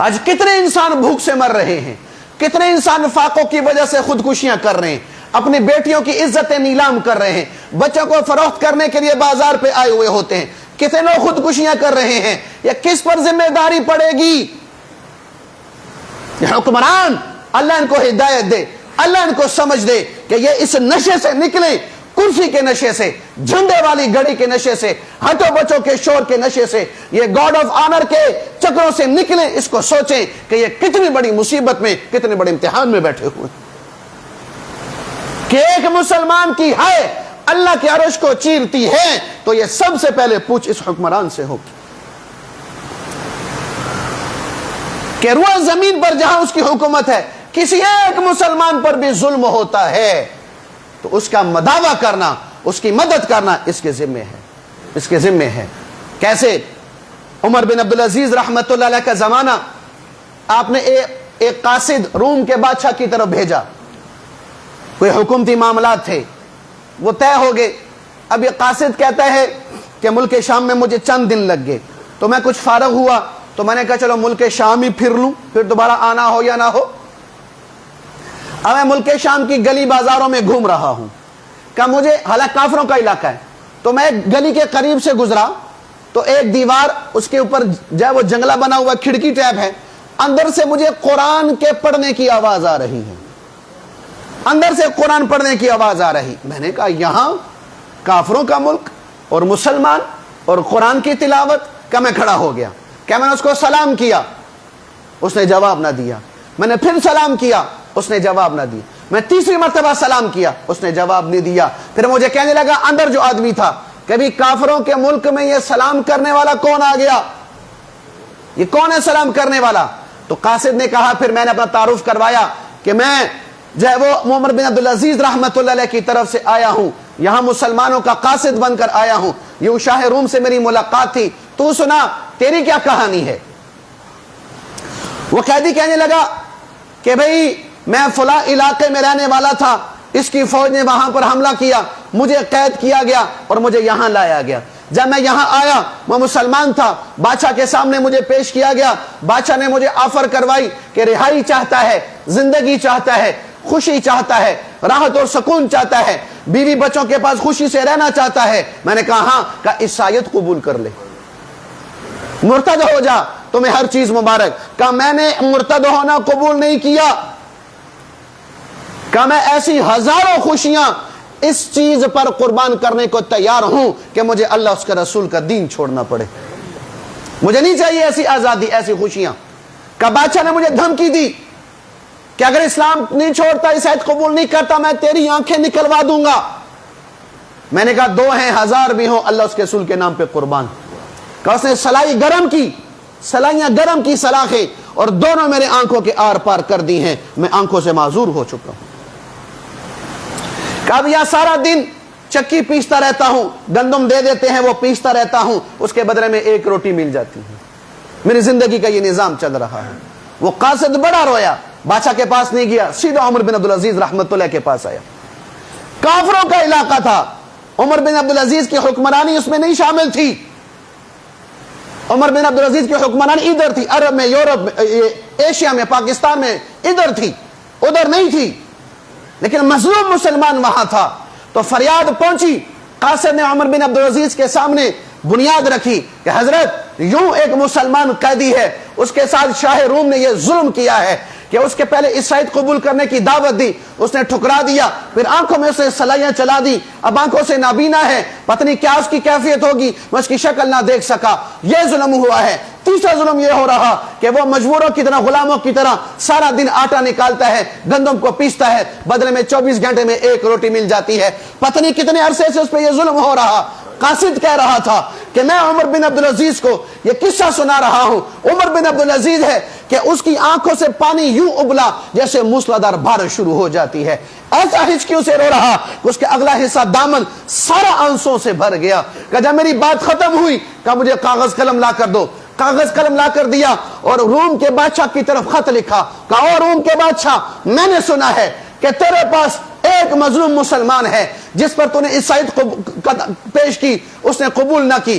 آج کتنے انسان بھوک سے مر رہے ہیں, کتنے انسان فاقوں کی وجہ سے خودکشیاں کر رہے ہیں, اپنی بیٹیوں کی عزتیں نیلام کر رہے ہیں, بچوں کو فروخت کرنے کے لیے بازار پہ آئے ہوئے ہوتے ہیں, کتنے لوگ خودکشیاں کر رہے ہیں. یہ کس پر ذمہ داری پڑے گی؟ یہ حکمران, اللہ ان کو ہدایت دے, اللہ ان کو سمجھ دے کہ یہ اس نشے سے نکلیں, کرسی کے نشے سے, جھنڈے والی گھڑی کے نشے سے, ہٹو بچوں کے شور کے نشے سے, یہ گاڈ آف آنر کے چکروں سے نکلیں. اس کو سوچیں کہ یہ کتنی بڑی مصیبت میں, کتنے بڑے امتحان میں بیٹھے ہوئے کہ ایک مسلمان کی ہے اللہ کے عرش کو چیرتی ہے, تو یہ سب سے پہلے پوچھ اس حکمران سے ہوگی کہ روئے زمین پر جہاں اس کی حکومت ہے کسی ایک مسلمان پر بھی ظلم ہوتا ہے تو اس کا مداوع کرنا, اس کی مدد کرنا اس کے ذمہ ہے, اس کے ذمہ ہے. کیسے؟ عمر بن عبدالعزیز رحمت اللہ علیہ کا زمانہ, آپ نے ایک قاصد روم کے بادشاہ کی طرف بھیجا, کوئی حکومتی معاملات تھے, وہ طے ہو گئے. اب یہ قاصد کہتا ہے کہ ملک شام میں مجھے چند دن لگ گئے, تو میں کچھ فارغ ہوا تو میں نے کہا چلو ملک شام ہی پھر لوں, پھر دوبارہ آنا ہو یا نہ ہو. اب میں ملک شام کی گلی بازاروں میں گھوم رہا ہوں, کہ مجھے حالانکہ کافروں کا علاقہ ہے, تو میں گلی کے قریب سے گزرا تو ایک دیوار, اس کے اوپر جو ہے وہ جنگلہ بنا ہوا کھڑکی ٹیپ ہے, اندر سے مجھے قرآن کے پڑھنے کی آواز آ رہی ہے, اندر سے قرآن پڑھنے کی آواز آ رہی. میں نے کہا یہاں کافروں کا ملک اور مسلمان اور قرآن کی تلاوت. کہ میں کھڑا ہو گیا, کہ میں نے اس کو سلام کیا, اس نے جواب نہ دیا. میں نے پھر سلام کیا, اس نے جواب نہ دیا. میں تیسری مرتبہ سلام کیا, اس نے جواب نہیں دیا. پھر مجھے کہنے لگا اندر جو آدمی تھا, کبھی کافروں کے ملک میں یہ سلام کرنے والا کون آ گیا, یہ کون ہے سلام کرنے والا؟ تو قاصد نے کہا, پھر میں نے اپنا تعارف کروایا کہ میں جو ہے وہ عمر بن عبدالعزیز رحمت اللہ علیہ کی طرف سے آیا ہوں, یہاں مسلمانوں کا قاصد بن کر آیا ہوں, یہ شاہ روم سے میری ملاقات تھی, تو سنا تیری کیا کہانی ہے؟ وہ قیدی کہنے لگا کہ بھئی میں فلاں علاقے میں رہنے والا تھا, اس کی فوج نے وہاں پر حملہ کیا, مجھے قید کیا گیا اور مجھے یہاں لایا گیا. جب میں یہاں آیا میں مسلمان تھا, بادشاہ کے سامنے مجھے پیش کیا گیا, بادشاہ نے مجھے آفر کروائی کہ رہائی چاہتا ہے, زندگی چاہتا ہے, خوشی چاہتا ہے, راحت اور سکون چاہتا ہے, بیوی بچوں کے پاس خوشی سے رہنا چاہتا ہے. میں نے کہا ہاں. کہا عیسائیت قبول کر لے, مرتد ہو جا, تمہیں ہر چیز مبارک. کہا میں نے مرتد ہونا قبول نہیں کیا, کہا میں ایسی ہزاروں خوشیاں اس چیز پر قربان کرنے کو تیار ہوں کہ مجھے اللہ اس کے رسول کا دین چھوڑنا پڑے, مجھے نہیں چاہیے ایسی آزادی, ایسی خوشیاں. کہ بادشاہ نے مجھے دھمکی دی کہ اگر اسلام نہیں چھوڑتا, عیسائیت قبول نہیں کرتا, میں تیری آنکھیں نکلوا دوں گا. میں نے کہا 2 ہیں 1000 بھی ہوں, اللہ اس کے رسول کے نام پہ قربان. کہ اس نے سلائی گرم کی, سلائیاں گرم کی سلاخیں, اور دونوں میرے آنکھوں کے آر پار کر دی ہیں, میں آنکھوں سے معذور ہو چکا ہوں. کہ اب یہاں سارا دن چکی پیستا رہتا ہوں, گندم دے دیتے ہیں وہ پیستا رہتا ہوں, اس کے بدلے میں 1 روٹی مل جاتی ہے. میری زندگی کا یہ نظام چل رہا ہے. وہ قاصد بڑا رویا, بادشاہ کے پاس نہیں گیا, سیدھا عمر بن عبدالعزیز رحمت اللہ کے پاس آیا. کافروں کا علاقہ تھا, عمر بن عبدالعزیز کی حکمرانی اس میں نہیں شامل تھی. عمر بن عبدالعزیز کی حکمرانی ادھر تھی, عرب میں, یورپ میں, ایشیا میں, پاکستان میں, ادھر تھی, ادھر نہیں تھی. لیکن مظلوم مسلمان وہاں تھا. تو فریاد پہنچی, قاصد نے عمر بن عبدالعزیز کے سامنے بنیاد رکھی کہ حضرت یوں ایک مسلمان قیدی ہے, اس کے ساتھ شاہ روم نے یہ ظلم کیا ہے کہ اس کے پہلے عیسائیت قبول کرنے کی دعوت دی, اس نے ٹھکرا دیا, پھر آنکھوں میں اس نے سلائیاں چلا دی, اب آنکھوں سے نابینا ہے, پتہ نہیں کیا اس کی کیفیت ہوگی, میں اس کی شکل نہ دیکھ سکا. یہ ظلم ہوا ہے. تیسرا ظلم یہ ہو رہا کہ وہ مجبوروں کی طرح, غلاموں کی طرح سارا دن آٹا نکالتا ہے, گندم کو پیستا ہے, بدلے میں 24 گھنٹے میں 1 روٹی مل جاتی ہے. پتہ نہیں کتنے عرصے سے اس پہ یہ ظلم ہو رہا. قاصد کہہ رہا تھا کہ میں عمر بن عبدالعزیز کو یہ قصہ سنا رہا ہوں. عمر بن عبدالعزیز ہے کہ اس کی آنکھوں سے پانی یوں ابلا جیسے موسلادھار بارش شروع ہو جاتی ہے. ایسا ہچکیوں سے رو رہا کہ اس کے اگلا حصہ دامن سارا آنسوں سے بھر گیا. کہ جب میری بات ختم ہوئی, کہا مجھے کاغذ قلم لا کر دو. کاغذ قلم لا کر دیا اور روم کے بادشاہ کی طرف خط لکھا. کہا اور روم کے بادشاہ, میں نے سنا ہے کہ تیرے پاس ایک مظلوم مسلمان ہے جس پر تو نے عیسائیت پیش کی, اس نے قبول نہ کی.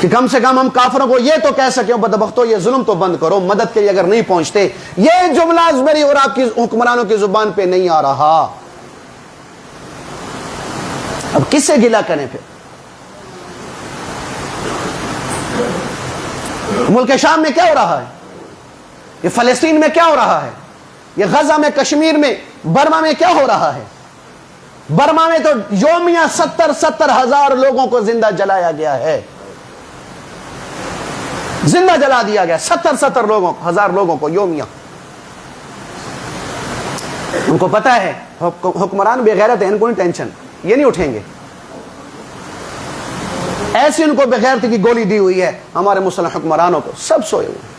کہ کم سے کم ہم کافروں کو یہ تو کہہ سکیں بدبختو یہ ظلم تو بند کرو، مدد کے لیے اگر نہیں پہنچتے. یہ جملہ میری اور آپ کی حکمرانوں کی زبان پہ نہیں آ رہا. اب کس سے گلہ کریں پھر؟ ملک شام میں کیا ہو رہا ہے؟ یہ فلسطین میں کیا ہو رہا ہے؟ یہ غزہ میں، کشمیر میں، برما میں کیا ہو رہا ہے؟ برما میں تو یومیہ 70 ہزار لوگوں کو زندہ جلایا گیا ہے، زندہ جلا دیا گیا 70 ہزار لوگوں کو یومیہ. ان کو پتا ہے حکمران بے غیرت ہیں، ان کو نہیں ٹینشن، یہ نہیں اٹھیں گے. ایسی ان کو بے غیرتی کی گولی دی ہوئی ہے ہمارے مسلم حکمرانوں کو، سب سوئے ہوئے.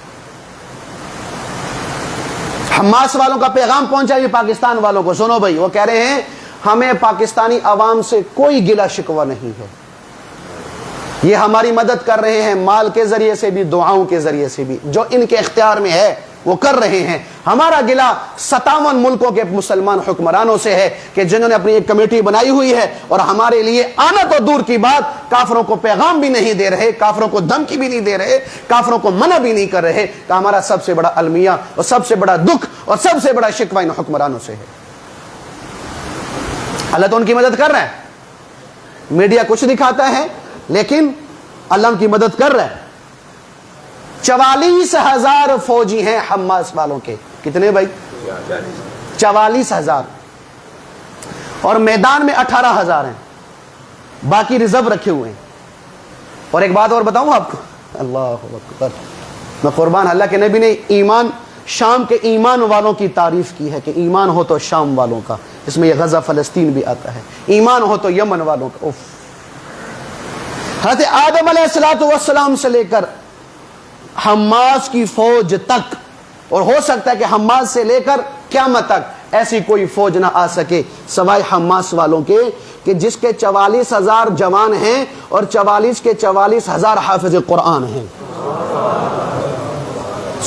حماس والوں کا پیغام پہنچا یہ پاکستان والوں کو، سنو بھائی، وہ کہہ رہے ہیں ہمیں پاکستانی عوام سے کوئی گلہ شکوہ نہیں ہے، یہ ہماری مدد کر رہے ہیں مال کے ذریعے سے بھی، دعاؤں کے ذریعے سے بھی، جو ان کے اختیار میں ہے وہ کر رہے ہیں. ہمارا گلہ 57 ملکوں کے مسلمان حکمرانوں سے ہے کہ جنہوں نے اپنی ایک کمیٹی بنائی ہوئی ہے اور ہمارے لیے آنا تو دور کی بات، کافروں کو پیغام بھی نہیں دے رہے، کافروں کو دھمکی بھی نہیں دے رہے، کافروں کو منع بھی نہیں کر رہے. کہ ہمارا سب سے بڑا المیہ اور سب سے بڑا دکھ اور سب سے بڑا شکوہ ان حکمرانوں سے ہے. اللہ تو ان کی مدد کر رہا ہے، میڈیا کچھ دکھاتا ہے لیکن اللہ ان کی مدد کر رہا ہے. 44,000 فوجی ہیں حماس والوں کے. کتنے بھائی؟ 44,000. اور میدان میں 18,000 ہیں، باقی ریزرو رکھے ہوئے ہیں. اور ایک بات اور بتاؤں آپ کو، اللہ اکبر، میں قربان، اللہ کے نبی نے ایمان، شام کے ایمان والوں کی تعریف کی ہے کہ ایمان ہو تو شام والوں کا، اس میں یہ غزہ فلسطین بھی آتا ہے، ایمان ہو تو یمن والوں کا. حضرت آدم علیہ السلام سے لے کر حماس کی فوج تک، اور ہو سکتا ہے کہ حماس سے لے کر قیامت تک ایسی کوئی فوج نہ آ سکے سوائے حماس والوں کے، کہ جس کے 44,000 جوان ہیں اور 44 کے 44,000 حافظ قرآن ہیں،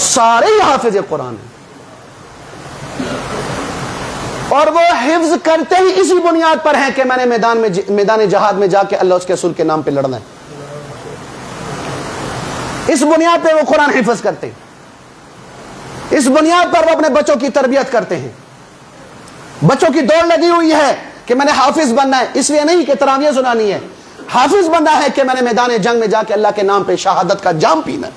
سارے ہی حافظ قرآن ہیں. اور وہ حفظ کرتے ہی اسی بنیاد پر ہیں کہ میں نے میدان جہاد میں جا کے اللہ اس کے رسول کے نام پہ لڑنا ہے. اس بنیاد پہ وہ قرآن حفظ کرتے ہیں، اس بنیاد پر وہ اپنے بچوں کی تربیت کرتے ہیں. بچوں کی دوڑ لگی ہوئی ہے کہ میں نے حافظ بننا ہے، اس لیے نہیں کہ تراویح سنانی ہے، حافظ بننا ہے کہ میں نے میدان جنگ میں جا کے اللہ کے نام پہ شہادت کا جام پینا ہے،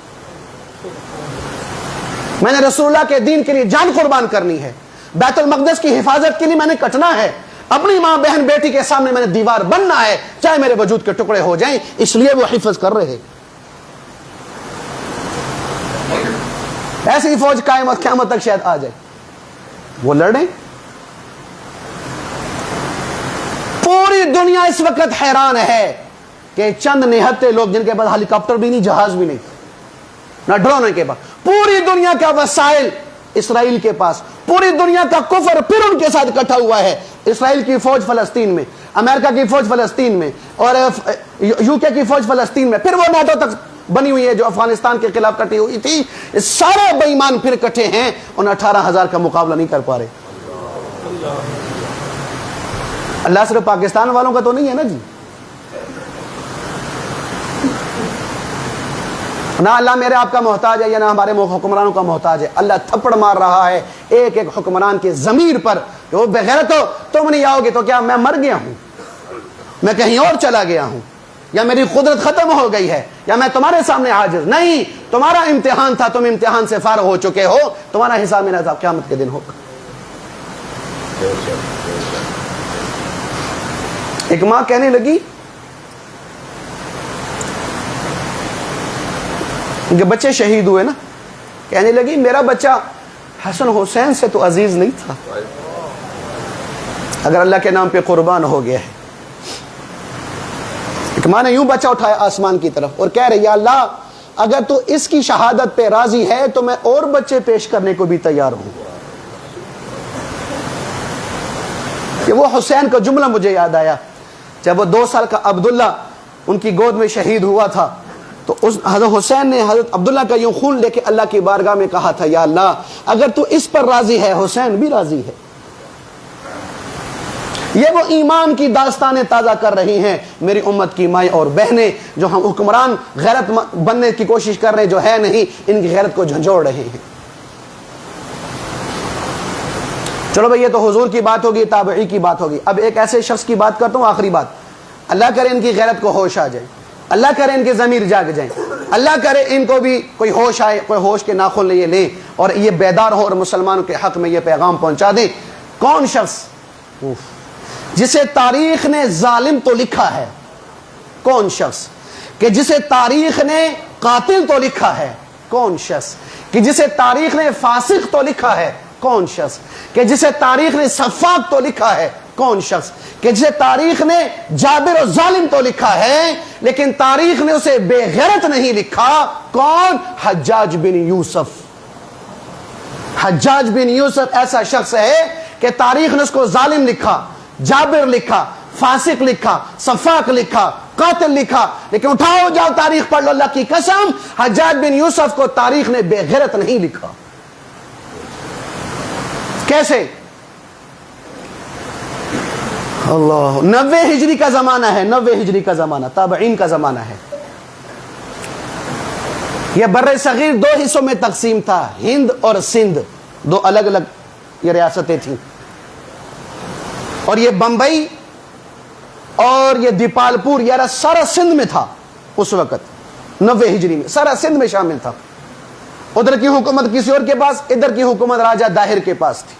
میں نے رسول اللہ کے دین کے لیے جان قربان کرنی ہے، بیت المقدس کی حفاظت کے لیے میں نے کٹنا ہے، اپنی ماں بہن بیٹی کے سامنے میں نے دیوار بننا ہے چاہے میرے وجود کے ٹکڑے ہو جائیں. اس لیے وہ حفظ کر رہے. ایسی فوج قیامت تک شاید آ جائے، وہ لڑیں. پوری دنیا اس وقت حیران ہے کہ چند نہتے لوگ جن کے پاس ہیلی کاپٹر بھی نہیں، جہاز بھی نہیں، نہ ڈرون کے پاس، پوری دنیا کا وسائل اسرائیل کے پاس، پوری دنیا کا کفر پھر ان کے ساتھ اکٹھا ہوا ہے. اسرائیل کی فوج فلسطین میں، امریکہ کی فوج فلسطین میں، اور یو کے کی فوج فلسطین میں، پھر وہ نیٹو تک بنی ہوئی ہے جو افغانستان کے خلاف کٹی ہوئی تھی. سارے بے ایمان پھر کٹے ہیں، ان 18,000 کا مقابلہ نہیں کر پا رہے. اللہ صرف پاکستان والوں کا تو نہیں ہے نا جی، نہ اللہ میرے آپ کا محتاج ہے یا نہ ہمارے حکمرانوں کا محتاج ہے. اللہ تھپڑ مار رہا ہے ایک ایک حکمران کے ضمیر پر کہ وہ بغیرت ہو، تم نہیں آؤ گے تو کیا میں مر گیا ہوں، میں کہیں اور چلا گیا ہوں، یا میری قدرت ختم ہو گئی ہے، یا میں تمہارے سامنے عاجز نہیں. تمہارا امتحان تھا، تم امتحان سے فارغ ہو چکے ہو، تمہارا حساب میرا حساب قیامت کے دن ہوگا. ایک ماں کہنے لگی کہ بچے شہید ہوئے نا، کہنے لگی میرا بچہ حسن حسین سے تو عزیز نہیں تھا، اگر اللہ کے نام پہ قربان ہو گیا ہے. ایک ماں نے یوں بچہ اٹھایا آسمان کی طرف اور کہہ رہی یا اللہ اگر تو اس کی شہادت پہ راضی ہے تو میں اور بچے پیش کرنے کو بھی تیار ہوں. کہ وہ حسین کا جملہ مجھے یاد آیا جب وہ 2 سال کا عبداللہ ان کی گود میں شہید ہوا تھا، تو اس حضرت حسین نے حضرت عبداللہ کا یوں خون لے کے اللہ کی بارگاہ میں کہا تھا یا اللہ اگر تو اس پر راضی ہے حسین بھی راضی ہے. یہ وہ ایمان کی داستانیں تازہ کر رہی ہیں میری امت کی مائیں اور بہنیں، جو ہم حکمران غیرت بننے کی کوشش کر رہے ہیں جو ہے نہیں، ان کی غیرت کو جھنجھوڑ رہے ہیں۔ چلو بھئی، یہ تو حضور کی بات ہوگی، تابعی کی بات ہوگی۔ اب ایک ایسے شخص کی بات کرتا ہوں، آخری بات۔ اللہ کرے ان کی غیرت کو ہوش آ جائے، اللہ کرے ان کے ضمیر جاگ جائیں، اللہ کرے ان کو بھی کوئی ہوش آئے، کوئی ہوش کے ناخن لیے لیں اور یہ بیدار ہو اور مسلمانوں کے حق میں یہ پیغام پہنچا دیں۔ کون شخص جسے تاریخ نے ظالم تو لکھا ہے؟ کون شخص کہ جسے تاریخ نے قاتل تو لکھا ہے؟ کون شخص کہ جسے تاریخ نے فاسق تو لکھا ہے؟ کون شخص کہ جسے تاریخ نے سفاک تو لکھا ہے؟ کون شخص کہ جسے تاریخ نے جابر و ظالم تو لکھا ہے لیکن تاریخ نے اسے بے غیرت نہیں لکھا؟ کون؟ حجاج بن یوسف۔ حجاج بن یوسف ایسا شخص ہے کہ تاریخ نے اس کو ظالم لکھا، جابر لکھا، فاسق لکھا، سفاک لکھا، قاتل لکھا، لیکن اٹھاؤ جاؤ تاریخ پڑھ لو، اللہ کی قسم حجاج بن یوسف کو تاریخ نے بے غیرت نہیں لکھا۔ کیسے؟ اللہ، 90 ہجری کا زمانہ ہے، 90 ہجری کا زمانہ، تابعین کا زمانہ ہے۔ یہ بر صغیر دو حصوں میں تقسیم تھا، ہند اور سندھ، دو الگ الگ یہ ریاستیں تھیں، اور یہ بمبئی اور یہ دیپالپور یہ سارا سندھ میں تھا اس وقت، 90 ہجری میں سارا سندھ میں شامل تھا۔ ادھر کی حکومت کسی اور کے پاس، ادھر کی حکومت راجہ داہر کے پاس تھی۔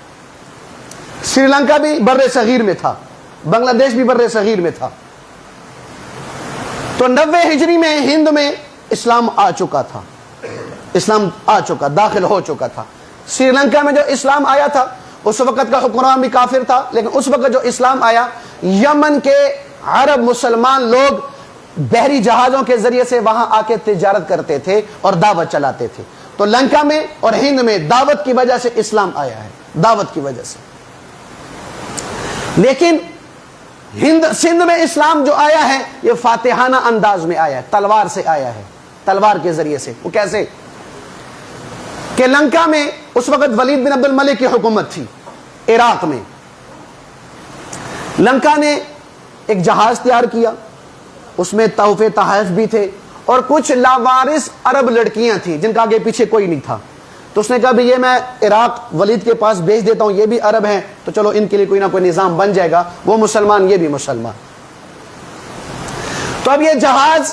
سری لنکا بھی بر صغیر میں تھا، بنگلہ دیش بھی بر صغیر میں تھا۔ تو 90 ہجری میں ہند میں اسلام آ چکا تھا، اسلام آ چکا، داخل ہو چکا تھا۔ سری لنکا میں جو اسلام آیا تھا اس وقت کا حکمران بھی کافر تھا، لیکن اس وقت جو اسلام آیا، یمن کے عرب مسلمان لوگ بحری جہازوں کے ذریعے سے وہاں آ کے تجارت کرتے تھے اور دعوت چلاتے تھے۔ تو لنکا میں اور ہند میں دعوت کی وجہ سے اسلام آیا ہے، دعوت کی وجہ سے۔ لیکن ہند سندھ میں اسلام جو آیا ہے یہ فاتحانہ انداز میں آیا ہے، تلوار سے آیا ہے، تلوار کے ذریعے سے۔ وہ کیسے کہ لنکا میں اس وقت ولید بن عبد الملک کی حکومت تھی، عراق میں۔ لنکا نے ایک جہاز تیار کیا، اس میں تحفے تحائف بھی تھے اور کچھ لاوارث عرب لڑکیاں تھیں جن کا آگے پیچھے کوئی نہیں تھا۔ تو اس نے کہا بھی یہ میں عراق ولید کے پاس بھیج دیتا ہوں، یہ بھی عرب ہیں تو چلو ان کے لیے کوئی نہ کوئی نظام بن جائے گا، وہ مسلمان یہ بھی مسلمان۔ تو اب یہ جہاز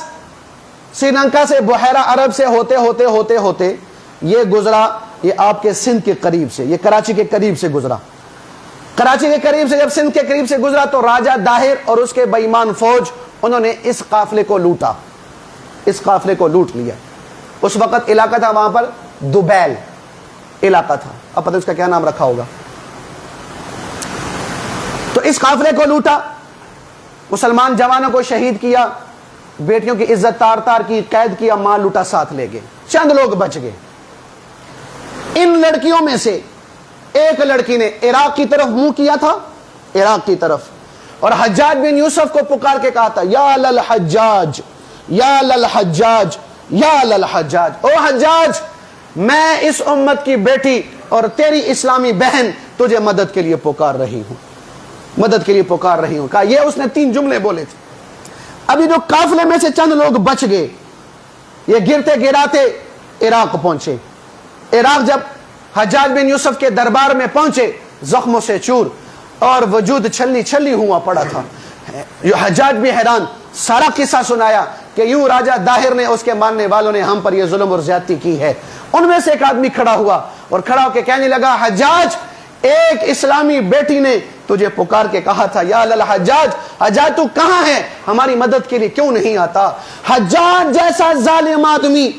سری لنکا سے بحیرہ عرب سے ہوتے ہوتے ہوتے ہوتے یہ گزرا، یہ آپ کے سندھ کے قریب سے، یہ کراچی کے قریب سے گزرا۔ کراچی کے قریب سے جب سندھ کے قریب سے گزرا تو راجہ داہر اور اس کے بے ایمان فوج انہوں نے اس قافلے کو لوٹا، اس قافلے کو لوٹ لیا۔ اس وقت علاقہ تھا وہاں پر دوبیل علاقہ تھا، اب پتہ اس کا کیا نام رکھا ہوگا۔ تو اس قافلے کو لوٹا، مسلمان جوانوں کو شہید کیا، بیٹیوں کی عزت تار تار کی، قید کیا، مال لوٹا، ساتھ لے گئے، چند لوگ بچ گئے۔ ان لڑکیوں میں سے ایک لڑکی نے عراق کی طرف منہ کیا تھا، عراق کی طرف، اور حجاج بن یوسف کو پکار کے کہا تھا یا للحجاج یا للحجاج یا للحجاج، او حجاج میں اس امت کی بیٹی اور تیری اسلامی بہن تجھے مدد کے لیے پکار رہی ہوں، مدد کے لیے پکار رہی ہوں۔ کہا، یہ اس نے 3 جملے بولے تھے۔ ابھی جو قافلے میں سے چند لوگ بچ گئے، یہ گرتے گراتے عراق پہنچے۔ عراق جب حجاج بن یوسف کے دربار میں پہنچے، زخموں سے چور اور وجود چھلنی چھلی ہوا پڑا تھا۔ حجاج بھی حیران، سارا قصہ سنایا کہ یوں راجہ داہر نے، اس کے ماننے والوں نے ہم پر یہ ظلم اور زیادتی کی ہے۔ ان میں سے ایک آدمی کھڑا ہوا اور کھڑا ہو کے کہنے لگا، حجاج ایک اسلامی بیٹی نے تجھے پکار کے کہا تھا یا للحجاج، حجاج تو کہاں ہے، ہماری مدد کے لیے کیوں نہیں آتا؟ حجاج جیسا ظالم آدمی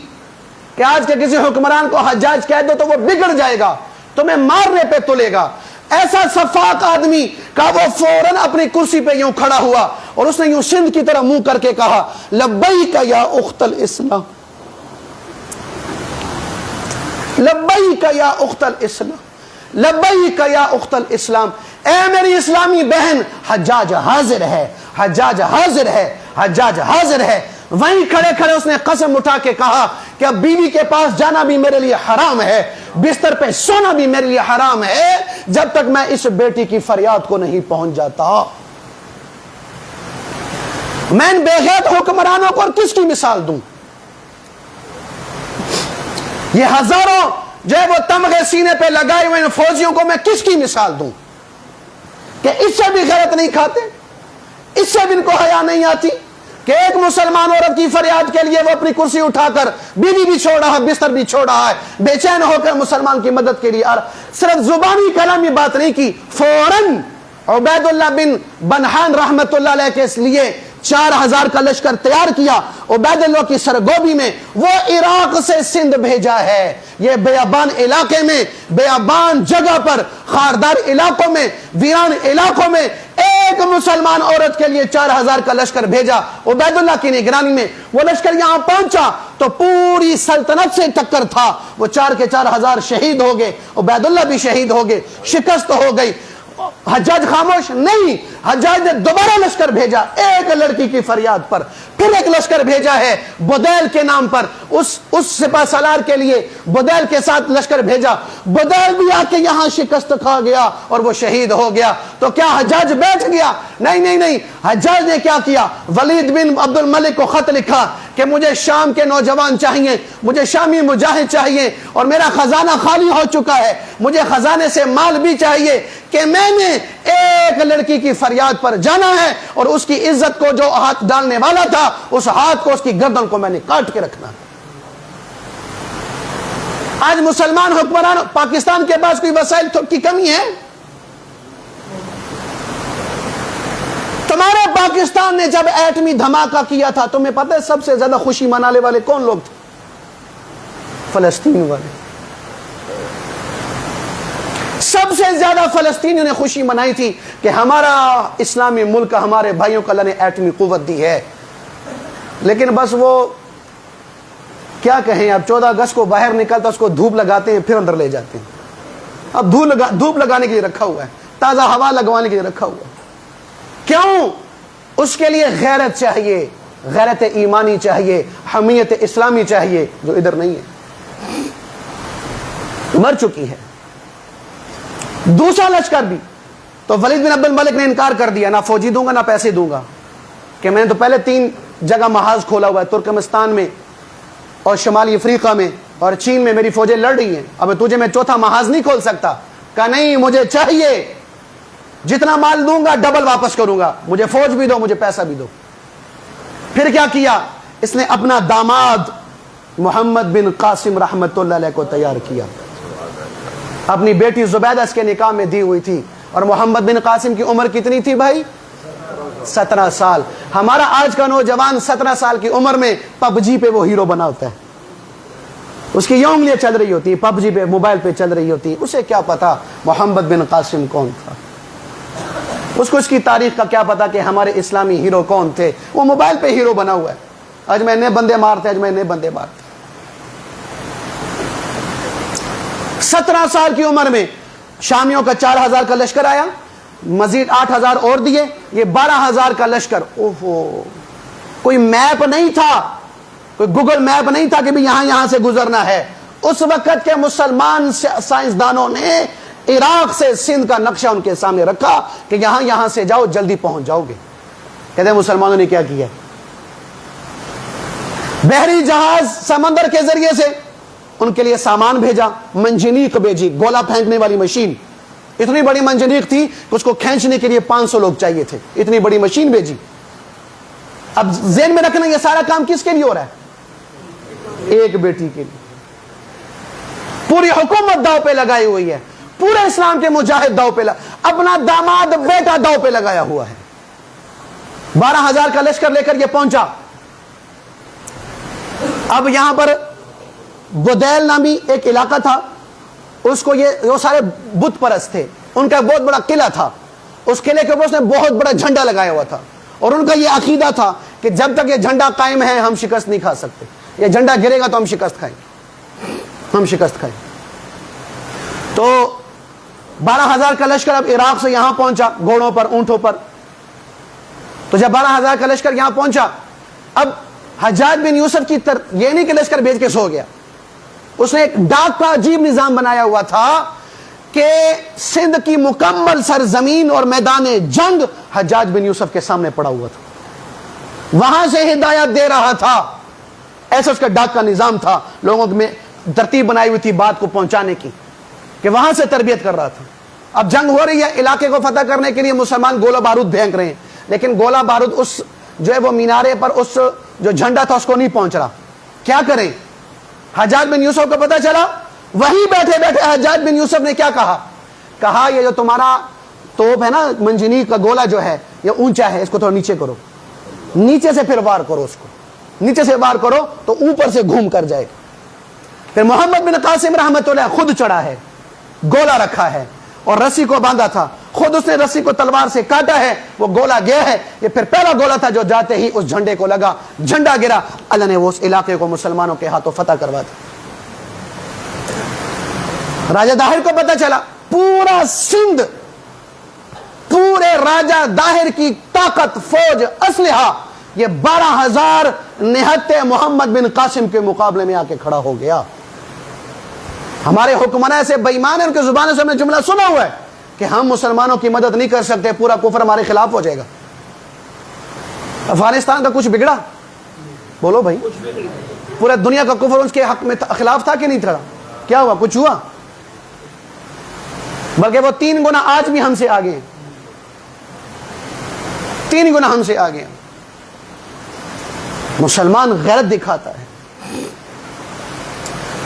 کہ آج کے کسی حکمران کو حجاج کہہ دو تو وہ بگڑ جائے گا، تمہیں مارنے پہ تلے گا، ایسا سفاک آدمی کا وہ فوراً اپنی کرسی پہ یوں کھڑا ہوا اور اس نے یوں سندھ کی طرح منہ کر کے کہا، لبیک یا اخت الاسلام، لبیک یا اخت الاسلام، لبیک یا اخت الاسلام، اے میری اسلامی بہن، حجاج حاضر ہے، حجاج حاضر ہے، حجاج حاضر ہے۔ وہیں کھڑے کھڑے اس نے قسم اٹھا کے کہا کہ اب بیوی کے پاس جانا بھی میرے لیے حرام ہے، بستر پہ سونا بھی میرے لیے حرام ہے جب تک میں اس بیٹی کی فریاد کو نہیں پہنچ جاتا۔ میں ان بے غیرت حکمرانوں کو اور کس کی مثال دوں؟ یہ ہزاروں جو ہے وہ تمغے سینے پہ لگائے ہوئے ان فوجیوں کو میں کس کی مثال دوں کہ اس سے بھی غیرت نہیں کھاتے، اس سے بھی ان کو حیا نہیں آتی کہ ایک مسلمان عورت کی فریاد کے لیے وہ اپنی کرسی اٹھا کر بیوی بھی چھوڑ رہا ہے، بستر بھی چھوڑ رہا ہے، بے چین ہو کر مسلمان کی مدد کے لیے صرف زبانی کلامی بات نہیں کی، فوراً عبید اللہ بن بنحان رحمت اللہ علیہ کے لیے 4000 کا لشکر تیار کیا، عبید اللہ کی سرگوبی میں وہ عراق سے سندھ بھیجا ہے۔ یہ بیابان علاقے میں، بیابان جگہ پر، خاردار علاقوں میں، ویران علاقوں میں ایک مسلمان عورت کے لیے 4000 کا لشکر بھیجا عبید اللہ کی نگرانی میں۔ وہ لشکر یہاں پہنچا تو پوری سلطنت سے ٹکر تھا، وہ 4 کے 4000 شہید ہو گئے، عبید اللہ بھی شہید ہو گئے، شکست ہو گئی۔ حجاج خاموش نہیں، حجاج نے دوبارہ لشکر بھیجا ایک لڑکی کی فریاد پر، پھر ایک لشکر بھیجا ہے بدیل کے نام پر، اس سپہ سالار کے لیے بدیل کے ساتھ لشکر بھیجا، بدیل بھی آ کے یہاں شکست کھا گیا اور وہ شہید ہو گیا۔ تو کیا حجاج بیٹھ گیا؟ نہیں، حجاج نے کیا کیا؟ ولید بن عبد الملک کو خط لکھا کہ مجھے شام کے نوجوان چاہیے، مجھے شامی مجاہد چاہیے، اور میرا خزانہ خالی ہو چکا ہے، مجھے خزانے سے مال بھی چاہیے کہ میں نے ایک لڑکی کی فریاد پر جانا ہے اور اس کی عزت کو جو ہاتھ ڈالنے والا تھا اس ہاتھ کو، اس کی گردن کو میں نے کاٹ کے رکھنا۔ آج مسلمان حکمران پاکستان کے پاس کوئی وسائل کی کمی ہے؟ تمہارے پاکستان نے جب ایٹمی دھماکہ کیا تھا تمہیں پتہ ہے سب سے زیادہ خوشی منانے والے کون لوگ تھے؟ فلسطین والے۔ سب سے زیادہ فلسطینیوں نے خوشی منائی تھی کہ ہمارا اسلامی ملک، ہمارے بھائیوں کو اللہ نے ایٹمی قوت دی ہے۔ لیکن بس وہ کیا کہیں، اب 14 اگست کو باہر نکلتا اس کو دھوپ لگاتے ہیں پھر اندر لے جاتے ہیں۔ اب دھوپ لگانے کے لیے رکھا ہوا ہے، تازہ ہوا لگوانے کے لیے رکھا ہوا ہے۔ کیوں؟ اس کے لیے غیرت چاہیے، غیرت ایمانی چاہیے، حمیت اسلامی چاہیے، جو ادھر نہیں ہے، مر چکی ہے۔ دوسرا لشکر بھی تو ولید بن عبد الملک نے انکار کر دیا، نہ فوجی دوں گا نہ پیسے دوں گا، کہ میں نے تو پہلے 3 جگہ محاذ کھولا ہوا ہے، ترکمستان میں اور شمالی افریقہ میں اور چین میں میری فوجیں لڑ رہی ہیں، اب تجھے میں چوتھا محاذ نہیں کھول سکتا۔ کہا نہیں، مجھے چاہیے، جتنا مال دوں گا ڈبل واپس کروں گا، مجھے فوج بھی دو، مجھے پیسہ بھی دو۔ پھر کیا کیا؟ اس نے اپنا داماد محمد بن قاسم رحمت اللہ علیہ کو تیار کیا، اپنی بیٹی زبیدہ اس کے نکاح میں دی ہوئی تھی، اور محمد بن قاسم کی عمر کتنی تھی بھائی؟ 17 سال۔ ہمارا آج کا نوجوان 17 سال کی عمر میں پب جی پہ وہ ہیرو بنا ہوتا ہے، اس کی یہ انگلیاں چل رہی ہوتی ہیں، پب جی پہ موبائل پہ چل رہی ہوتی ہیں، اسے کیا پتا محمد بن قاسم کون تھا، اس کو اس کی تاریخ کا کیا پتا کہ ہمارے اسلامی ہیرو کون تھے۔ وہ موبائل پہ ہیرو بنا ہوا ہے، آج میں نئے بندے مارتے، آج میں نئے بندے مارتے۔ 17 سال کی عمر میں شامیوں کا 4000 کا لشکر آیا، مزید 8000 اور دیے، یہ 12000 کا لشکر۔ اوہو، کوئی میپ نہیں تھا، کوئی گوگل میپ نہیں تھا کہ بھی یہاں سے گزرنا ہے۔ اس وقت کے مسلمان سائنسدانوں نے عراق سے سندھ کا نقشہ ان کے سامنے رکھا کہ یہاں سے جاؤ، جلدی پہنچ جاؤ گے۔ کہتے ہیں مسلمانوں نے کیا کیا؟ بحری جہاز سمندر کے ذریعے سے ان کے لیے سامان بھیجا، منجنیق بھیجی، گولا پھینکنے والی مشین، اتنی بڑی منجنیق تھی کہ اس کو کھینچنے کے لیے 500 لوگ چاہیے تھے، اتنی بڑی مشین بھیجی۔ اب ذہن میں رکھنا یہ سارا کام کس کے لیے ہو رہا ہے؟ ایک بیٹی کے لیے۔ پوری حکومت داؤ پہ لگائی ہوئی ہے، پورے اسلام کے مجاہد داؤ پہ اپنا داماد بیٹا داؤ پہ لگایا ہوا ہے۔ 12000 کا لشکر لے کر یہ پہنچا۔ اب یہاں پر بدیل نامی ایک علاقہ تھا، اس کو یہ سارے بت پرست تھے، ان کا بہت بڑا قلعہ تھا، اس قلعے کے اوپر اس نے بہت بڑا جھنڈا لگایا ہوا تھا، اور ان کا یہ عقیدہ تھا کہ جب تک یہ جھنڈا قائم ہے ہم شکست نہیں کھا سکتے، یہ جھنڈا گرے گا تو ہم شکست کھائیں گے، ہم شکست کھائیں۔ تو 12000 کا لشکر اب عراق سے یہاں پہنچا، گھوڑوں پر، اونٹوں پر۔ تو جب 12000 کا لشکر یہاں پہنچا، اب حجاج بن یوسف کی یہ نہیں کہ لشکر بھیج کے سو گیا، اس نے ایک ڈاک کا عجیب نظام بنایا ہوا تھا کہ سندھ کی مکمل سرزمین اور میدان جنگ حجاج بن یوسف کے سامنے پڑا ہوا تھا، وہاں سے ہدایت دے رہا تھا. ایسا اس کا ڈاک کا نظام تھا، لوگوں میں ترتیب بنائی ہوئی تھی بات کو پہنچانے کی، کہ وہاں سے تربیت کر رہا تھا. اب جنگ ہو رہی ہے، علاقے کو فتح کرنے کے لیے مسلمان گولہ بارود پھینک رہے ہیں، لیکن گولہ بارود اس جو ہے وہ مینارے پر اس جو جھنڈا تھا اس کو نہیں پہنچ رہا. کیا کریں؟ حجاج بن یوسف کو پتا چلا، وہی بیٹھے بیٹھے حجاج بن یوسف نے کیا کہا یہ جو تمہارا توپ ہے نا، منجنیق کا گولہ جو ہے یہ اونچا ہے، اس کو تھوڑا نیچے کرو، نیچے سے پھر وار کرو، اس کو نیچے سے وار کرو تو اوپر سے گھوم کر جائے گا. پھر محمد بن قاسم رحمۃ اللہ خود چڑھا ہے، گولا رکھا ہے اور رسی کو باندھا تھا، خود اس نے رسی کو تلوار سے کاٹا ہے، وہ گولا گیا ہے. یہ پھر پہلا گولا تھا جو جاتے ہی اس جھنڈے کو لگا، جھنڈا گرا، اللہ نے وہ اس علاقے کو مسلمانوں کے ہاتھوں فتح کروا دیا. راجہ داہر کو پتا چلا، پورا سندھ، پورے راجہ داہر کی طاقت، فوج، اسلحہ، یہ 12,000 نہتے محمد بن قاسم کے مقابلے میں آ کے کھڑا ہو گیا. ہمارے حکمراں ایسے بے ایمان ہیں، ان کی زبانوں سے ہم نے جملہ سنا ہوا ہے کہ ہم مسلمانوں کی مدد نہیں کر سکتے، پورا کفر ہمارے خلاف ہو جائے گا. افغانستان کا کچھ بگڑا؟ بولو بھائی، پورا دنیا کا کفر اس کے حق میں خلاف تھا کہ نہیں تھا؟ کیا ہوا؟ کچھ ہوا؟ بلکہ وہ 3 گنا آج بھی ہم سے آگے ہیں، 3 گنا ہم سے آگے ہیں. مسلمان غیرت دکھاتا ہے.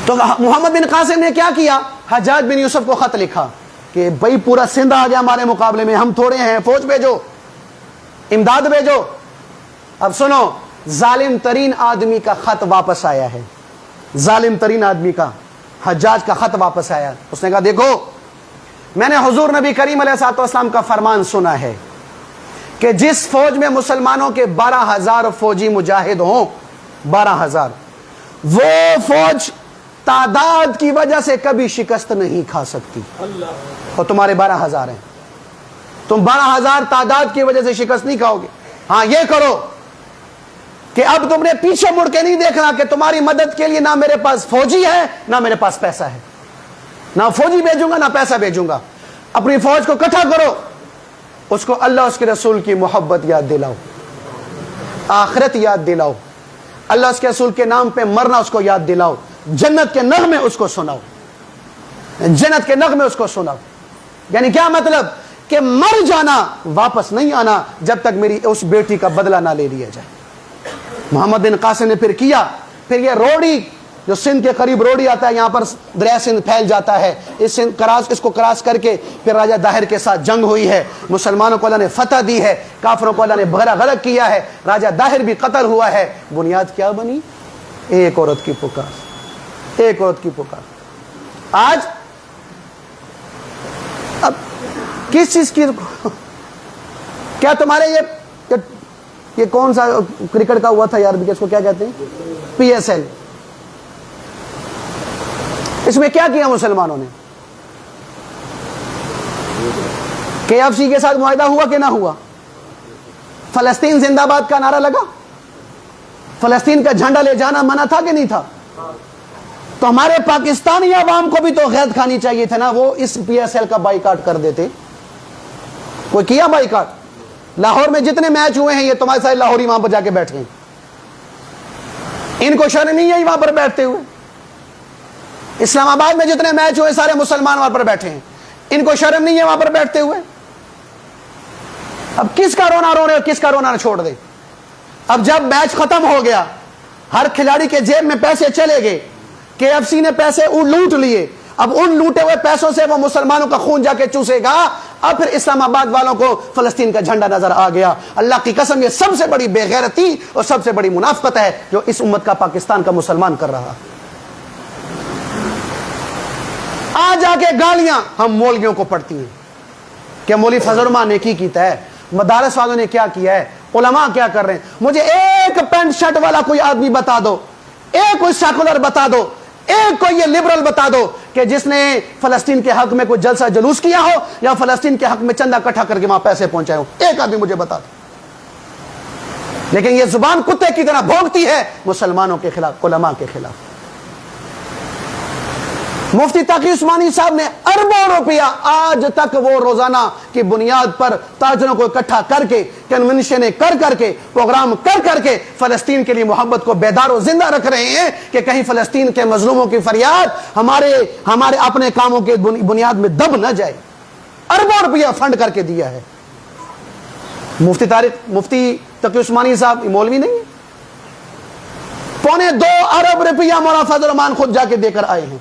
تو محمد بن قاسم نے کیا کیا؟ حجاج بن یوسف کو خط لکھا کہ بھائی پورا سندھ آ گیا ہمارے مقابلے میں، ہم تھوڑے ہیں، فوج بھیجو، امداد بھیجو. اب سنو، ظالم ترین آدمی کا خط واپس آیا ہے، ظالم ترین آدمی کا، حجاج کا خط واپس آیا. اس نے کہا دیکھو، میں نے حضور نبی کریم علیہ الصلوۃ والسلام کا فرمان سنا ہے کہ جس فوج میں مسلمانوں کے 12,000 فوجی مجاہد ہوں، 12,000، وہ فوج تعداد کی وجہ سے کبھی شکست نہیں کھا سکتی. اور تمہارے 12,000 ہیں، تم 12,000 تعداد کی وجہ سے شکست نہیں کھاؤ گے. ہاں یہ کرو کہ اب تم نے پیچھے مڑ کے نہیں دیکھنا کہ تمہاری مدد کے لیے نہ میرے پاس فوجی ہے نہ میرے پاس پیسہ ہے، نہ فوجی بھیجوں گا نہ پیسہ بھیجوں گا. اپنی فوج کو اکٹھا کرو، اس کو اللہ اس کے رسول کی محبت یاد دلاؤ، آخرت یاد دلاؤ، اللہ اس کے رسول کے نام پہ مرنا اس کو یاد دلاؤ، جنت کے نغمے اس کو سناؤ، جنت کے نغمے اس کو سناؤ. یعنی کیا مطلب؟ کہ مر جانا، واپس نہیں آنا جب تک میری اس بیٹی کا بدلہ نہ لے لیا جائے. محمد بن قاسم نے پھر کیا، پھر یہ روڑی جو سندھ کے قریب روڑی آتا ہے، یہاں پر دریا سندھ پھیل جاتا ہے، اس کو کراس کر کے پھر راجہ داہر کے ساتھ جنگ ہوئی ہے، مسلمانوں کو اللہ نے فتح دی ہے، کافروں کو اللہ نے بھرا غرق کیا ہے، راجہ داہر بھی قتل ہوا ہے. بنیاد کیا بنی؟ ایک عورت کی پکار، ایک عورت کی پکار. آج اب کس چیز کی؟ کیا تمہارے یہ کون سا کرکٹ کا ہوا تھا یار، اس کو کیا کہتے ہیں، PSL، اس میں کیا کیا مسلمانوں نے؟ KFC کے ساتھ معاہدہ ہوا کہ نہ ہوا؟ فلسطین زندہ باد کا نعرہ لگا؟ فلسطین کا جھنڈا لے جانا منع تھا کہ نہیں تھا؟ تو ہمارے پاکستانی عوام کو بھی تو غیرت کھانی چاہیے تھا نا، وہ اس PSL کا بائیکاٹ کر دیتے. کوئی کیا بائیکاٹ؟ لاہور میں جتنے میچ ہوئے ہیں یہ تمہارے سارے لاہوری وہاں پر جا کے بیٹھے ہیں، ان کو شرم نہیں ہے وہاں پر بیٹھتے ہوئے. اسلام آباد میں جتنے میچ ہوئے سارے مسلمان وہاں پر بیٹھے ہیں، ان کو شرم نہیں ہے وہاں پر بیٹھتے ہوئے. اب کس کا رونا رو رہے اور کس کا رونا چھوڑ دے؟ اب جب میچ ختم ہو گیا، ہر کھلاڑی کے جیب میں پیسے چلے گئے، KFC نے پیسے لوٹ لیے، اب ان لوٹے ہوئے پیسوں سے وہ مسلمانوں کا خون جا کے چوسے گا. اب پھر اسلام آباد والوں کو فلسطین کا جھنڈا نظر آ گیا. اللہ کی قسم یہ سب سے بڑی بے غیرتی اور سب سے بڑی منافقت ہے جو اس امت کا پاکستان کا مسلمان کر رہا. آ جا کے گالیاں ہم مولویوں کو پڑتی ہیں کہ مولوی فضل الرحمان نے کیتا ہے، مدارس والوں نے کیا کیا ہے، علماء کیا کر رہے ہیں. مجھے ایک پینٹ شرٹ والا کوئی آدمی بتا دو، ایک کوئی سیکولر بتا دو، ایک کوئی یہ لبرل بتا دو کہ جس نے فلسطین کے حق میں کوئی جلسہ جلوس کیا ہو یا فلسطین کے حق میں چندہ اکٹھا کر کے وہاں پیسے پہنچائے ہو. ایک آدمی مجھے بتا دو. لیکن یہ زبان کتے کی طرح بھونکتی ہے مسلمانوں کے خلاف، علماء کے خلاف. مفتی تقی عثمانی صاحب نے اربوں روپیہ آج تک وہ روزانہ کی بنیاد پر تاجروں کو اکٹھا کر کے کنونشنیں کر کے پروگرام کر کے فلسطین کے لیے محبت کو بیدار و زندہ رکھ رہے ہیں کہ کہیں فلسطین کے مظلوموں کی فریاد ہمارے اپنے کاموں کے بنیاد میں دب نہ جائے. اربوں روپیہ فنڈ کر کے دیا ہے. مفتی تقی عثمانی صاحب مولوی نہیں ہے. 2.25 ارب روپیہ مولانا فضل الرحمان خود جا کے دے کر آئے ہیں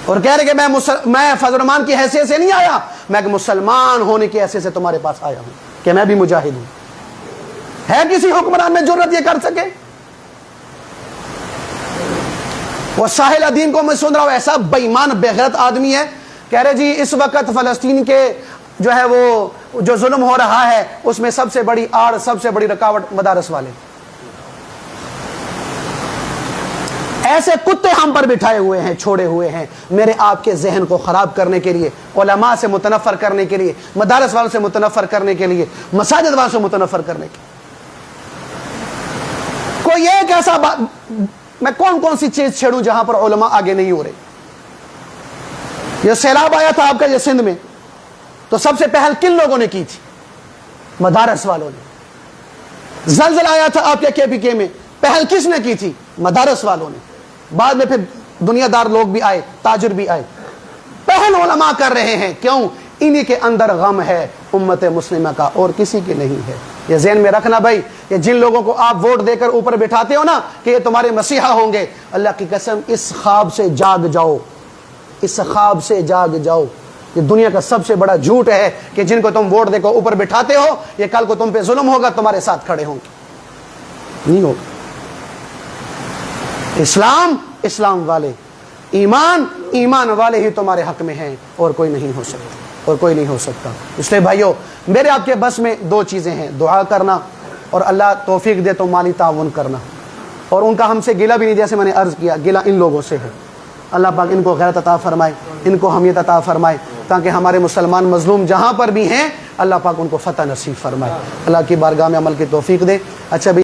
اور کہہ رہے کہ میں فضل الرحمان کی حیثیت سے نہیں آیا, میں ایک مسلمان ہونے کی حیثیت سے تمہارے پاس آیا ہوں کہ میں بھی مجاہد ہوں. ہے کسی حکمران میں جرت یہ کر سکے؟ وہ ساحل الدین کو میں سن رہا ہوں, ایسا بےایمان بےغیرت آدمی ہے, کہہ رہے جی اس وقت فلسطین کے جو ہے وہ جو ظلم ہو رہا ہے اس میں سب سے بڑی آڑ, سب سے بڑی رکاوٹ مدارس والے. ایسے کتے ہم پر بٹھائے ہوئے ہیں, چھوڑے ہوئے ہیں میرے آپ کے ذہن کو خراب کرنے کے لیے, علماء سے متنفر کرنے کے لیے, مدارس والوں سے متنفر کرنے کے لیے, مساجد والوں سے متنفر کرنے کے لیے. کوئی ایک ایسا میں کون سی چیز چھیڑوں جہاں پر علماء آگے نہیں ہو رہے. یہ سیلاب آیا تھا آپ کا یہ سندھ میں, تو سب سے پہل کن لوگوں نے کی تھی؟ مدارس والوں نے. زلزلہ آیا تھا آپ کے KPK میں, پہل کس نے کی تھی؟ مدارس والوں نے. بعد میں پھر دنیا دار لوگ بھی آئے, تاجر بھی آئے. پہل علماء کر رہے ہیں. کیوں؟ انہی کے اندر غم ہے امت مسلمہ کا, اور کسی کے نہیں ہے. یہ ذہن میں رکھنا بھائی, کہ جن لوگوں کو آپ ووٹ دے کر اوپر بٹھاتے ہو نا کہ یہ تمہارے مسیحا ہوں گے, اللہ کی قسم اس خواب سے جاگ جاؤ, اس خواب سے جاگ جاؤ. یہ دنیا کا سب سے بڑا جھوٹ ہے کہ جن کو تم ووٹ دے کر اوپر بٹھاتے ہو یہ کل کو تم پہ ظلم ہوگا, تمہارے ساتھ کھڑے ہوں گے. نہیں ہوگا. اسلام والے, ایمان والے ہی تمہارے حق میں ہیں, اور کوئی نہیں ہو سکتا. اس لیے بھائیو, میرے آپ کے بس میں 2 چیزیں ہیں, دعا کرنا اور اللہ توفیق دے تو مالی تعاون کرنا. اور ان کا ہم سے گلہ بھی نہیں, جیسے میں نے عرض کیا گلہ ان لوگوں سے ہے. اللہ پاک ان کو غیرت عطا فرمائے, ان کو حمیت عطا فرمائے, تاکہ ہمارے مسلمان مظلوم جہاں پر بھی ہیں اللہ پاک ان کو فتح نصیب فرمائے. اللہ کی بارگاہ میں عمل کی توفیق دے. اچھا